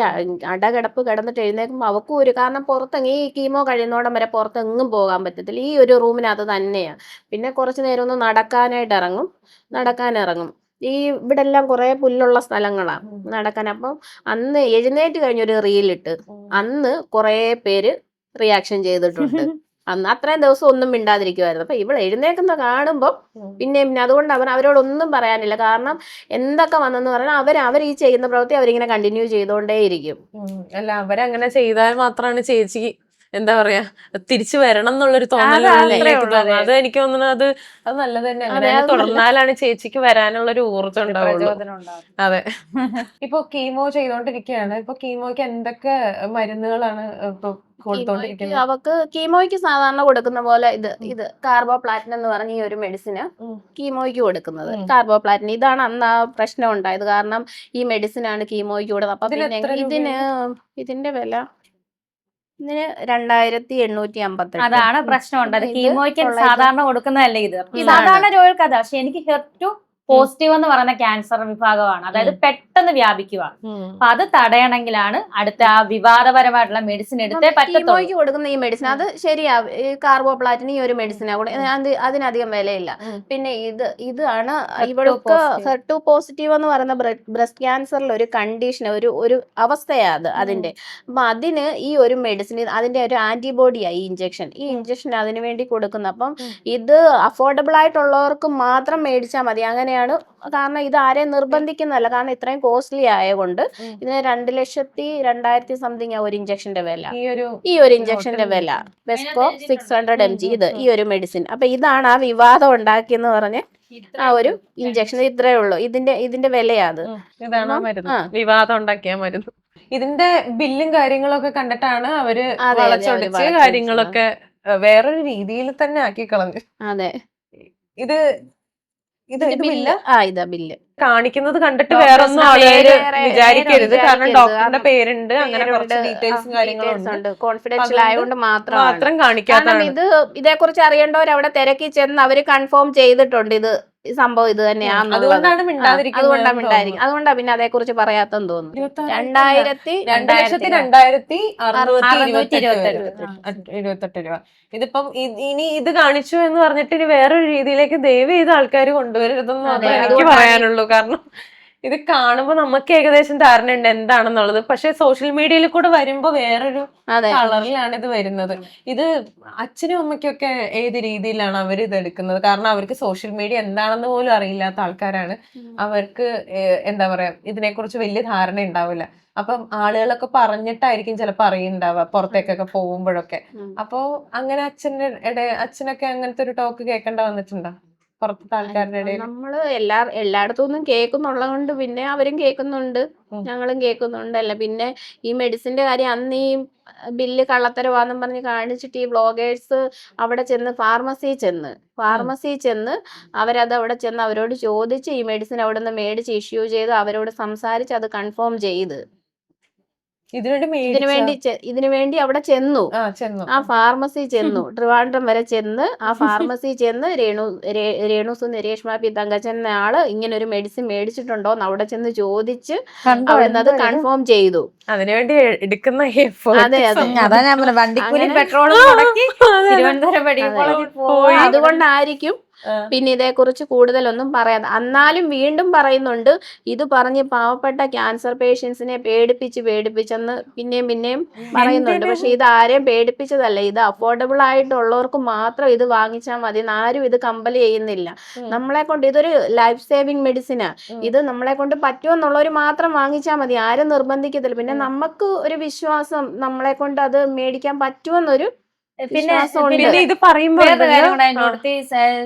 അടകിടപ്പ് കിടന്നിട്ട് എഴുന്നേൽക്കുമ്പോൾ അവൾക്കും ഒരു, കാരണം പുറത്തെങ്ങും ഈ കീമോ കഴിയുന്നോടം വരെ പുറത്തെങ്ങും പോകാൻ പറ്റത്തില്ല, ഈ ഒരു റൂമിനകത്ത് തന്നെയാണ്. പിന്നെ കുറച്ച് നേരം ഒന്ന് നടക്കാനിറങ്ങും. ഈ ഇവിടെ എല്ലാം കുറെ പുല്ലുള്ള സ്ഥലങ്ങളാണ് നടക്കാൻ. അപ്പം അന്ന് എഴുന്നേറ്റ് കഴിഞ്ഞൊരു റീലിട്ട് അന്ന് കുറെ പേര് റിയാക്ഷൻ ചെയ്തിട്ടുണ്ട്. അന്ന് അത്രയും ദിവസം ഒന്നും മിണ്ടാതിരിക്കുമായിരുന്നു. അപ്പൊ ഇവിടെ എഴുന്നേക്കുന്ന കാണുമ്പോൾ പിന്നെ അതുകൊണ്ട് അവരോടൊന്നും പറയാനില്ല. കാരണം എന്തൊക്കെ വന്നെന്ന് പറഞ്ഞാൽ അവർ ഈ ചെയ്യുന്ന പ്രവൃത്തി അവരിങ്ങനെ കണ്ടിന്യൂ ചെയ്തോണ്ടേയിരിക്കും. അല്ല, അവരങ്ങനെ ചെയ്താൽ മാത്രമാണ് ചേച്ചി എന്താ പറയാ തിരിച്ചു വരണം എന്നുള്ളൊരു തോന്നൽ. അത് എനിക്ക് തോന്നുന്നത് അത് നല്ലത് തന്നെ. അങ്ങനെ തുടർന്നാലാണ് ചേച്ചിക്ക് വരാനുള്ളൊരു ഊർജ്ജം ഉണ്ടാവുള്ളൂ. അതെ. ഇപ്പൊ കീമോ ചെയ്തോണ്ടിരിക്കുകയാണ്. ഇപ്പൊ കീമോയ്ക്ക് എന്തൊക്കെ മരുന്നുകളാണ് ഇപ്പൊ കൊടുത്തോണ്ടിരിക്കുന്നത്? അവക്ക് കീമോയ്ക്ക് സാധാരണ കൊടുക്കുന്ന പോലെ ഇത് കാർബോപ്ലാറ്റിൻ എന്ന് പറഞ്ഞ ഈ ഒരു മെഡിസിന് കീമോയ്ക്ക് കൊടുക്കുന്നത്. കാർബോപ്ലാറ്റിൻ ഇതാണ് അന്ന് ആ പ്രശ്നം ഉണ്ടായത്. കാരണം ഈ മെഡിസിൻ ആണ് കീമോയ്ക്ക് കൊടുക്കുന്നത്. അപ്പൊ പിന്നെ ഇതിന്റെ വില 2858. അതാണ് പ്രശ്നം ഉണ്ടായത്. കീമോയ്ക്ക് സാധാരണ കൊടുക്കുന്നതല്ലേ ഇത്. സാധാരണ രോഗികൾക്ക് അതാ. പക്ഷെ എനിക്ക് HER2 പോസിറ്റീവ് എന്ന് പറയുന്ന ക്യാൻസർ വിഭാഗമാണ്, അതായത് പെട്ടെന്ന് വ്യാപിക്കുകയാണ്. അപ്പൊ അത് തടയണമെങ്കിലാണ് അടുത്ത ആ വിവാദപരമായിട്ടുള്ള മെഡിസിൻ എടുത്തേ പറ്റത്തുള്ളൂ. കീമോയ്ക്ക് കൊടുക്കുന്ന ഈ മെഡിസിൻ അത് ശരിയാ, ഈ കാർബോപ്ലാറ്റിൻ ഈ ഒരു മെഡിസിനാ കൂടെ അതിനധികം വിലയില്ല. പിന്നെ ഇതാണ് ഇവൾക്ക് HER2 പോസിറ്റീവ് എന്ന് പറയുന്ന ബ്രസ്റ്റ് ക്യാൻസറിൽ ഒരു കണ്ടീഷൻ, ഒരു അവസ്ഥയാ അത് അതിന്റെ. അപ്പൊ അതിന് ഈ ഒരു മെഡിസിൻ അതിന്റെ ഒരു ആന്റിബോഡിയാ ഈ ഇഞ്ചക്ഷൻ അതിനു വേണ്ടി കൊടുക്കുന്നത്. അപ്പം ഇത് അഫോർഡബിൾ ആയിട്ടുള്ളവർക്ക് മാത്രം മേടിച്ചാൽ മതി, അങ്ങനെയാണ്. കാരണം ഇത് ആരെയും നിർബന്ധിക്കുന്നതല്ല, കാരണം ഇത്രയും കോസ്റ്റ്ലി ആയതുകൊണ്ട്. ഇതിന് 2,02,000 സംതിങ് ഒരു ഇഞ്ചക്ഷന്റെ വില. ഈ ഒരു ഇഞ്ചക്ഷന്റെ വില വെസ്കോ 600 mg ഈ ഒരു മെഡിസിൻ. അപ്പൊ ഇതാണ് ആ വിവാദം ഉണ്ടാക്കിയെന്ന് പറഞ്ഞ് ആ ഒരു ഇഞ്ചക്ഷൻ ഇത്രയേ ഉള്ളൂ. ഇതിന്റെ വിലയാ അത്. ഇതാണ് മരുന്ന്, വിവാദം ഉണ്ടാക്കിയ മരുന്ന്. ഇതിന്റെ ബില്ലും കാര്യങ്ങളൊക്കെ കണ്ടിട്ടാണ് അവര് വളച്ചൊടിച്ച് കാര്യങ്ങളൊക്കെ വേറൊരു രീതിയിൽ തന്നെ ആക്കി കളഞ്ഞു. അതെ. ഇത് ബില്ല് ഇതാ ബില്ല് കാണിക്കുന്നത് കണ്ടിട്ട് വേറൊന്നും ആളുകാര് വിചാരിക്കരുത്. കാരണം ഡോക്ടറിന്റെ പേരുണ്ട്, അങ്ങനെ കുറച്ച് ഡീറ്റെയിൽസും കാര്യങ്ങളും ഉണ്ട്. കോൺഫിഡൻഷ്യൽ ആയതുകൊണ്ട് മാത്രം കാണിക്കാത്തതാണ്. ഇതേക്കുറിച്ച് അറിയേണ്ടവർ അവിടെ തിരക്കി ചെന്ന് അവര് കൺഫേം ചെയ്തിട്ടുണ്ട് ഇത് സംഭവം ഇത് തന്നെയാണെന്നുള്ളത്. അതുകൊണ്ടാണ് മിണ്ടാതിരിക്കുന്നത്. അതുകൊണ്ടാണ് പിന്നെ അതേക്കുറിച്ച് പറയാത്തെന്ന് തോന്നുന്നു. 2,02,628 രൂപ. ഇതിപ്പം ഇനി ഇത് കാണിച്ചു എന്ന് പറഞ്ഞിട്ട് ഇനി വേറൊരു രീതിയിലേക്ക് ദയവ് ചെയ്ത് ആൾക്കാർ കൊണ്ടുവരരുതെന്ന് മാത്രമേ എനിക്ക് പറയാനുള്ളൂ. കാരണം ഇത് കാണുമ്പോ നമുക്ക് ഏകദേശം ധാരണയുണ്ട് എന്താണെന്നുള്ളത്. പക്ഷെ സോഷ്യൽ മീഡിയയിൽ കൂടെ വരുമ്പോ വേറൊരു കളറിലാണ് ഇത് വരുന്നത്. ഇത് അച്ഛനും അമ്മയ്ക്കൊക്കെ ഏത് രീതിയിലാണ് അവർ ഇത് എടുക്കുന്നത്? കാരണം അവർക്ക് സോഷ്യൽ മീഡിയ എന്താണെന്ന് പോലും അറിയില്ലാത്ത ആൾക്കാരാണ്. അവർക്ക് എന്താ പറയാ ഇതിനെക്കുറിച്ച് വലിയ ധാരണ ഉണ്ടാവില്ല. അപ്പം ആളുകളൊക്കെ പറഞ്ഞിട്ടായിരിക്കും ചിലപ്പോ അറിയുണ്ടാവുക പുറത്തേക്കൊക്കെ പോകുമ്പോഴൊക്കെ. അപ്പൊ അങ്ങനെ അച്ഛനൊക്കെ അങ്ങനത്തെ ഒരു ടോക്ക് കേൾക്കേണ്ട വന്നിട്ടുണ്ടോ പുറത്തെ ആൾക്കാരുടെ ഇടയിൽ? നമ്മള് എല്ലായിടത്തും ഒന്നും കേൾക്കുന്നുള്ളത് കൊണ്ട് പിന്നെ അവരും കേൾക്കുന്നുണ്ട്, ഞങ്ങളും കേൾക്കുന്നുണ്ടല്ല. പിന്നെ ഈ മെഡിസിന്റെ കാര്യം അന്ന് ഈ ബില്ല് കള്ളത്തരവാന്നും പറഞ്ഞ് കാണിച്ചിട്ട് ഈ ബ്ലോഗേഴ്സ് അവിടെ ചെന്ന് ഫാർമസി ചെന്ന് അവരത് അവിടെ ചെന്ന് അവരോട് ചോദിച്ച് ഈ മെഡിസിൻ അവിടെ നിന്ന് മേടിച്ച് ഇഷ്യൂ ചെയ്ത് അവരോട് സംസാരിച്ച് അത് കൺഫേം ചെയ്ത് ഇതിനു വേണ്ടി അവിടെ ചെന്നു. ആ ഫാർമസി ചെന്നു, ട്രിവാൻഡ്രം വരെ ചെന്ന് ആ ഫാർമസി ചെന്ന് രേണുസുന്ദരി രേഷ്മ പി തങ്കച്ചൻ എന്ന ആള് ഇങ്ങനെ ഒരു മെഡിസിൻ മേടിച്ചിട്ടുണ്ടോ എന്ന് അവിടെ ചെന്ന് ചോദിച്ച് അവിടുന്ന് അത് കൺഫേം ചെയ്തു. അതിനുവേണ്ടി എടുക്കുന്ന അതുകൊണ്ടായിരിക്കും പിന്നെ ഇതേക്കുറിച്ച് കൂടുതലൊന്നും പറയാതെ, എന്നാലും വീണ്ടും പറയുന്നുണ്ട് ഇത് പറഞ്ഞ് പാവപ്പെട്ട ക്യാൻസർ പേഷ്യൻസിനെ പേടിപ്പിച്ചെന്ന് പിന്നെയും പറയുന്നുണ്ട്. പക്ഷെ ഇത് ആരെയും പേടിപ്പിച്ചതല്ല, ഇത് അഫോർഡബിൾ ആയിട്ടുള്ളവർക്ക് മാത്രം ഇത് വാങ്ങിച്ചാൽ മതി, ആരും ഇത് കമ്പൽ ചെയ്യുന്നില്ല. നമ്മളെ കൊണ്ട് ഇതൊരു ലൈഫ് സേവിങ് മെഡിസിനാ, ഇത് നമ്മളെ കൊണ്ട് പറ്റുമെന്നുള്ളവർ മാത്രം വാങ്ങിച്ചാൽ മതി, ആരും നിർബന്ധിക്കത്തില്ല. പിന്നെ നമുക്ക് ഒരു വിശ്വാസം നമ്മളെ കൊണ്ട് അത് മേടിക്കാൻ പറ്റുമെന്നൊരു പിന്നെ ഇത് പറയുമ്പോൾ വേറൊരു കാര്യം കൂടെ അതിന്റെ അടുത്ത്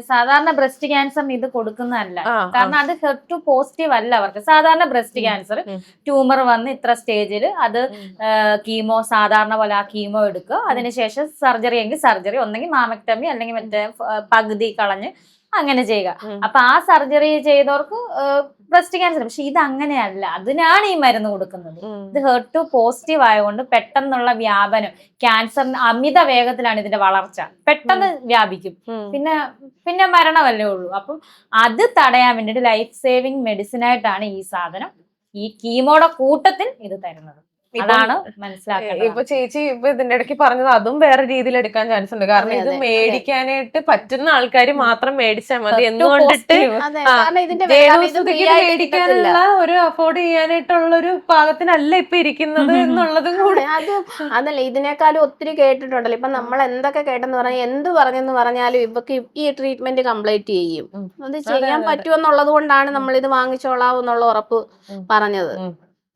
സാധാരണ ബ്രസ്റ്റ് ക്യാൻസറിന് ഇത് കൊടുക്കുന്നതല്ല. കാരണം അത് ഹെർട്ട് പോസിറ്റീവ് അല്ല അവർക്ക്. സാധാരണ ബ്രസ്റ്റ് ക്യാൻസർ ട്യൂമർ വന്ന് ഇത്ര സ്റ്റേജിൽ അത് കീമോ സാധാരണ പോലെ ആ കീമോ എടുക്കുക, അതിനുശേഷം സർജറി എങ്കിൽ സർജറി, ഒന്നെങ്കിൽ മാമക്ടമി അല്ലെങ്കിൽ മറ്റേ പകുതി കളഞ്ഞ് അങ്ങനെ ചെയ്യുക. അപ്പൊ ആ സർജറി ചെയ്തവർക്ക് ബ്രസ്റ്റ് ക്യാൻസർ. പക്ഷെ ഇത് അങ്ങനെയല്ല, അതിനാണ് ഈ മരുന്ന് കൊടുക്കുന്നത്. ഇത് ഹെർട്ട് പോസിറ്റീവ് ആയതുകൊണ്ട് പെട്ടെന്നുള്ള വ്യാപനം, ക്യാൻസറിന് അമിത വേഗത്തിലാണ് ഇതിന്റെ വളർച്ച, പെട്ടെന്ന് വ്യാപിക്കും, പിന്നെ മരണമല്ലേ ഉള്ളൂ. അപ്പം അത് തടയാൻ വേണ്ടിയിട്ട് ലൈഫ് സേവിങ് മെഡിസിൻ ആയിട്ടാണ് ഈ സാധനം ഈ കീമോയുടെ കൂട്ടത്തിൽ ഇത് തരുന്നത്. അതാണ് മനസ്സിലാക്കേണ്ടത്. ഇപ്പൊ ചേച്ചി ഇപ്പൊ ഇതിന്റെ ഇടയ്ക്ക് പറഞ്ഞത് അതും വേറെ രീതിയിൽ എടുക്കാൻ ചാൻസ് ഉണ്ട്. കാരണം ഇത് മേടിക്കാനായിട്ട് പറ്റുന്ന ആൾക്കാർ മാത്രം മേടിച്ചാൽ മതി എന്നുകൊണ്ടിട്ട് മേടിക്കാനുള്ള ഒരു അഫോർഡ് ചെയ്യാനായിട്ടുള്ള ഒരു പാകത്തിനല്ല ഇപ്പൊ ഇരിക്കുന്നത് എന്നുള്ളതും കൂടെ. അതല്ല, ഇതിനേക്കാളും ഒത്തിരി കേട്ടിട്ടുണ്ടല്ലോ. ഇപ്പൊ നമ്മൾ എന്തൊക്കെ കേട്ടെന്ന് പറഞ്ഞാൽ എന്ത് പറഞ്ഞെന്ന് പറഞ്ഞാലും ഇവക്ക് ഈ ട്രീറ്റ്മെന്റ് കംപ്ലീറ്റ് ചെയ്യും, അത് ചെയ്യാൻ പറ്റുമെന്നുള്ളത് കൊണ്ടാണ് നമ്മൾ ഇത് വാങ്ങിച്ചോളാം എന്നുള്ള ഉറപ്പ് പറഞ്ഞത്.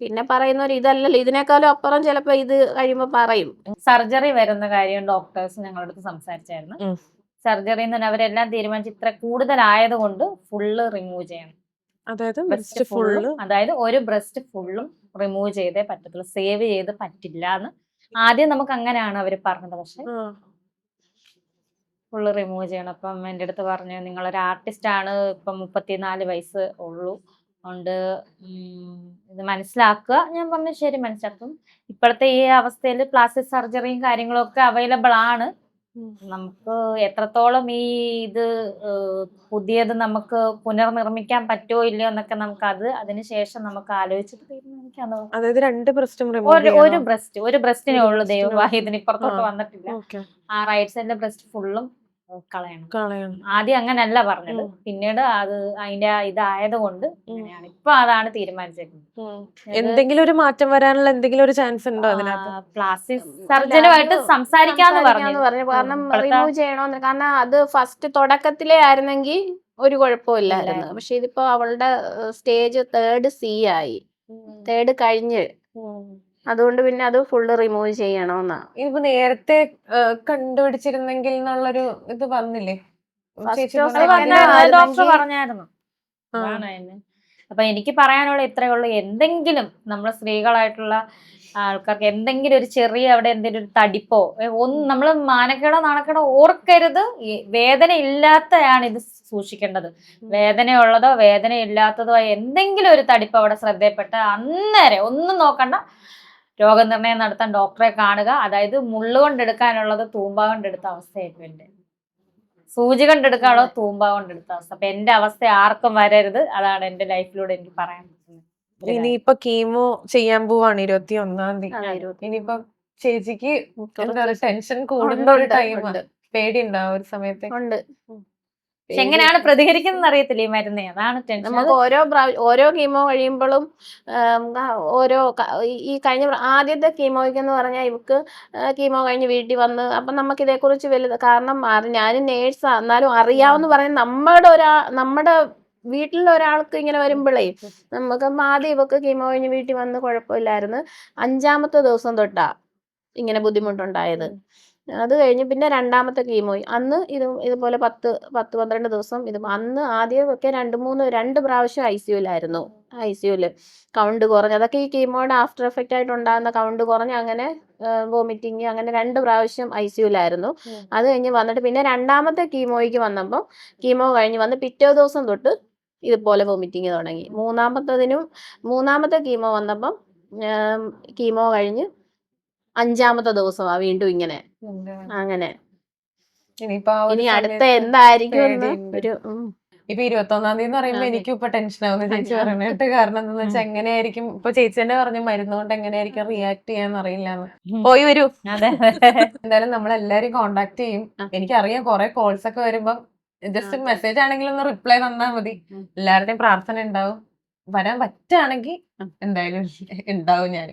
പിന്നെ പറയുന്നവർ ഇതല്ലല്ലോ, ഇതിനേക്കാളും അപ്പുറം ചിലപ്പോ ഇത് കഴിയുമ്പോ പറയും. സർജറി വരുന്ന കാര്യം ഡോക്ടേഴ്സ് ഞങ്ങളുടെ അടുത്ത് സംസാരിച്ചായിരുന്നു. സർജറി എന്ന് പറഞ്ഞാൽ അവരെല്ലാം തീരുമാനിച്ച് ഇത്ര കൂടുതലായത് കൊണ്ട് ഫുള്ള് റിമൂവ് ചെയ്യണം. അതായത് ഒരു ബ്രസ്റ്റ് ഫുള്ളും റിമൂവ് ചെയ്തേ പറ്റത്തുള്ളൂ, സേവ് ചെയ്ത് പറ്റില്ല എന്ന് ആദ്യം നമുക്ക് അങ്ങനെയാണ് അവർ പറഞ്ഞത്. പക്ഷെ ഫുള്ള് റിമൂവ് ചെയ്യണം. അപ്പം എൻ്റെ അടുത്ത് പറഞ്ഞു, നിങ്ങളൊരു ആർട്ടിസ്റ്റ് ആണ്, ഇപ്പം 34 വയസ്സ് ഉള്ളൂ, അതുകൊണ്ട് ഇത് മനസ്സിലാക്കുക. ഞാൻ പറഞ്ഞു ശരി മനസ്സിലാക്കും. ഇപ്പോഴത്തെ ഈ അവസ്ഥയിൽ പ്ലാസ്റ്റിക് സർജറിയും കാര്യങ്ങളും ഒക്കെ അവൈലബിൾ ആണ്. നമുക്ക് എത്രത്തോളം ഈ ഇത് പുതിയത് നമുക്ക് പുനർനിർമ്മിക്കാൻ പറ്റുമോ ഇല്ലയോ എന്നൊക്കെ നമുക്ക് അതിനുശേഷം നമുക്ക് ആലോചിച്ചിട്ട് തീരുമാനിക്കാം. അതായത് ഒരു ബ്രസ്റ്റിനേ ഉള്ളൂ ദൈവവാഹിതിന് ഇപ്പുറത്തോട്ട് വന്നിട്ടില്ല. ആ റൈറ്റ് സൈഡിലെ ബ്രസ്റ്റ് ഫുള്ളും കളയണം. ആദ്യം അങ്ങനല്ല പറഞ്ഞത്, പിന്നീട് അത് അതിന്റെ ഇതായത് കൊണ്ട് അങ്ങനെയാണ് ഇപ്പൊ അതാണ് തീരുമാനിച്ചേക്കുന്നത്. എന്തെങ്കിലും ഒരു മാറ്റം വരാനുള്ള എന്തെങ്കിലും ഒരു ചാൻസ് ഉണ്ടോ അതിനകത്ത്? പ്ലാസ്റ്റിക് സർജനുമായിട്ട് സംസാരിക്കാന്ന് പറഞ്ഞു. കാരണം റിമൂവ് ചെയ്യണോന്ന്, കാരണം അത് ഫസ്റ്റ് തുടക്കത്തിലേ ആയിരുന്നെങ്കിൽ ഒരു കുഴപ്പമില്ലായിരുന്നു. പക്ഷെ ഇതിപ്പോ അവളുടെ സ്റ്റേജ് 3rd C ആയി, 3rd കഴിഞ്ഞ്, അതുകൊണ്ട് പിന്നെ അത് ഫുള്ള് റിമൂവ് ചെയ്യണമെന്നാ. ഇപ്പൊ നേരത്തെ കണ്ടുപിടിച്ചിരുന്നെങ്കിൽ എന്നുള്ളൊരു ഇത് വന്നില്ലേ? ഡോക്ടർ പറഞ്ഞായിരുന്നു. അപ്പൊ എനിക്ക് പറയാനുള്ള ഇത്രയേ ഉള്ളൂ, എന്തെങ്കിലും നമ്മള് സ്ത്രീകളായിട്ടുള്ള ആൾക്കാർക്ക് എന്തെങ്കിലും ഒരു ചെറിയ അവിടെ എന്തെങ്കിലും ഒരു തടിപ്പോ ഒന്നും നമ്മൾ മാനക്കേടോ നാണക്കേടോ ഓർക്കരുത്. വേദന ഇല്ലാത്തതാണ് ഇത് സൂക്ഷിക്കേണ്ടത്. വേദനയുള്ളതോ വേദന ഇല്ലാത്തതോ എന്തെങ്കിലും ഒരു തടിപ്പ് അവിടെ ശ്രദ്ധയപ്പെട്ട അന്നേരം ഒന്നും നോക്കണ്ട, രോഗനിർണയം നടത്താൻ ഡോക്ടറെ കാണുക. അതായത് മുള്ളു കൊണ്ടെടുക്കാനുള്ളത് തൂമ്പ കൊണ്ടെടുത്ത അവസ്ഥയായിരിക്കും എൻ്റെ, സൂചി കൊണ്ടെടുക്കാനുള്ളത് തൂമ്പ കൊണ്ടെടുത്ത അവസ്ഥ. അപ്പൊ എന്റെ അവസ്ഥ ആർക്കും വരരുത്, അതാണ് എന്റെ ലൈഫിലൂടെ എനിക്ക് പറയാൻ പറ്റുന്നത്. ഇനിയിപ്പൊ കീമോ ചെയ്യാൻ പോവാണ് 21-ാം തീയതി. ഇനിയിപ്പൊ ചേച്ചിക്ക് എന്താ പറയുക, ടെൻഷൻ കൂടുന്ന ഒരു ടൈം, പേടിയുണ്ടാവും ഒരു സമയത്ത്. പക്ഷെ എങ്ങനെയാണ് പ്രതികരിക്കുന്നത് അറിയത്തില്ല ഈ മരുന്ന്, അതാണ് ടെൻഷൻ. നമുക്ക് ഓരോ കീമോ കഴിയുമ്പോഴും ഈ കഴിഞ്ഞ ആദ്യത്തെ കീമോയ്ക്കെന്ന് പറഞ്ഞാൽ ഇവക്ക് കീമോ കഴിഞ്ഞ് വീട്ടിൽ വന്ന്, അപ്പം നമുക്ക് ഇതേക്കുറിച്ച് വലുത്, കാരണം ഞാനും നേഴ്സാ, എന്നാലും അറിയാവുന്ന പറഞ്ഞാൽ നമ്മുടെ വീട്ടിൽ ഒരാൾക്ക് ഇങ്ങനെ വരുമ്പോഴേ നമുക്ക് ആദ്യം ഇവക്ക് കീമോ കഴിഞ്ഞ് വീട്ടിൽ വന്ന് കുഴപ്പമില്ലായിരുന്നു. 5ാമത്തെ ദിവസം തൊട്ടാ ഇങ്ങനെ ബുദ്ധിമുട്ടുണ്ടായത്. അത് കഴിഞ്ഞ് പിന്നെ 2ാമത്തെ കീമോ, അന്ന് ഇതുപോലെ 10-12 ദിവസം അന്ന് ആദ്യമൊക്കെ 2 പ്രാവശ്യം ICUലായിരുന്നു. ICUല് കൗണ്ട് കുറഞ്ഞ്, അതൊക്കെ ഈ കീമോയുടെ ആഫ്റ്റർ എഫക്റ്റ് ആയിട്ട് ഉണ്ടാകുന്ന കൗണ്ട് കുറഞ്ഞ് അങ്ങനെ വോമിറ്റിങ്, അങ്ങനെ 2 പ്രാവശ്യം ICUലായിരുന്നു. അത് കഴിഞ്ഞ് വന്നിട്ട് പിന്നെ 2ാമത്തെ കീമോയ്ക്ക് വന്നപ്പോൾ കീമോ കഴിഞ്ഞ് വന്ന് പിറ്റേ ദിവസം തൊട്ട് ഇതുപോലെ വോമിറ്റിങ് തുടങ്ങി. 3ാമത്തെ കീമോ വന്നപ്പം കീമോ കഴിഞ്ഞ് 5ാമത്തെ ദിവസമാ വീണ്ടും ഇങ്ങനെ. അങ്ങനെ ഇനി അടുത്ത എന്തായിരിക്കും ഒരു ഇപ്പൊ 21-ാം തീയതി എന്ന് പറയുമ്പോ എനിക്കും ഇപ്പൊ ടെൻഷൻ ആവുന്നു ചേച്ചി പറഞ്ഞിട്ട്. കാരണം എന്താന്ന് വെച്ചാൽ എങ്ങനെയായിരിക്കും ഇപ്പൊ ചേച്ചി തന്നെ പറഞ്ഞു മരുന്ന് കൊണ്ട് എങ്ങനെയായിരിക്കും റിയാക്ട് ചെയ്യാന്ന് അറിയില്ലാന്ന്. പോയി വരൂ. എന്തായാലും നമ്മളെല്ലാരും കോണ്ടാക്ട് ചെയ്യും. എനിക്കറിയാം കുറെ കോൾസ് ഒക്കെ വരുമ്പോ ജസ്റ്റ് മെസ്സേജ് ആണെങ്കിലും ഒന്ന് റിപ്ലൈ തന്നാ മതി. എല്ലാവരുടെയും പ്രാർത്ഥന ഉണ്ടാവും. വരാൻ പറ്റുകയാണെങ്കിൽ എന്തായാലും ഉണ്ടാവും ഞാൻ.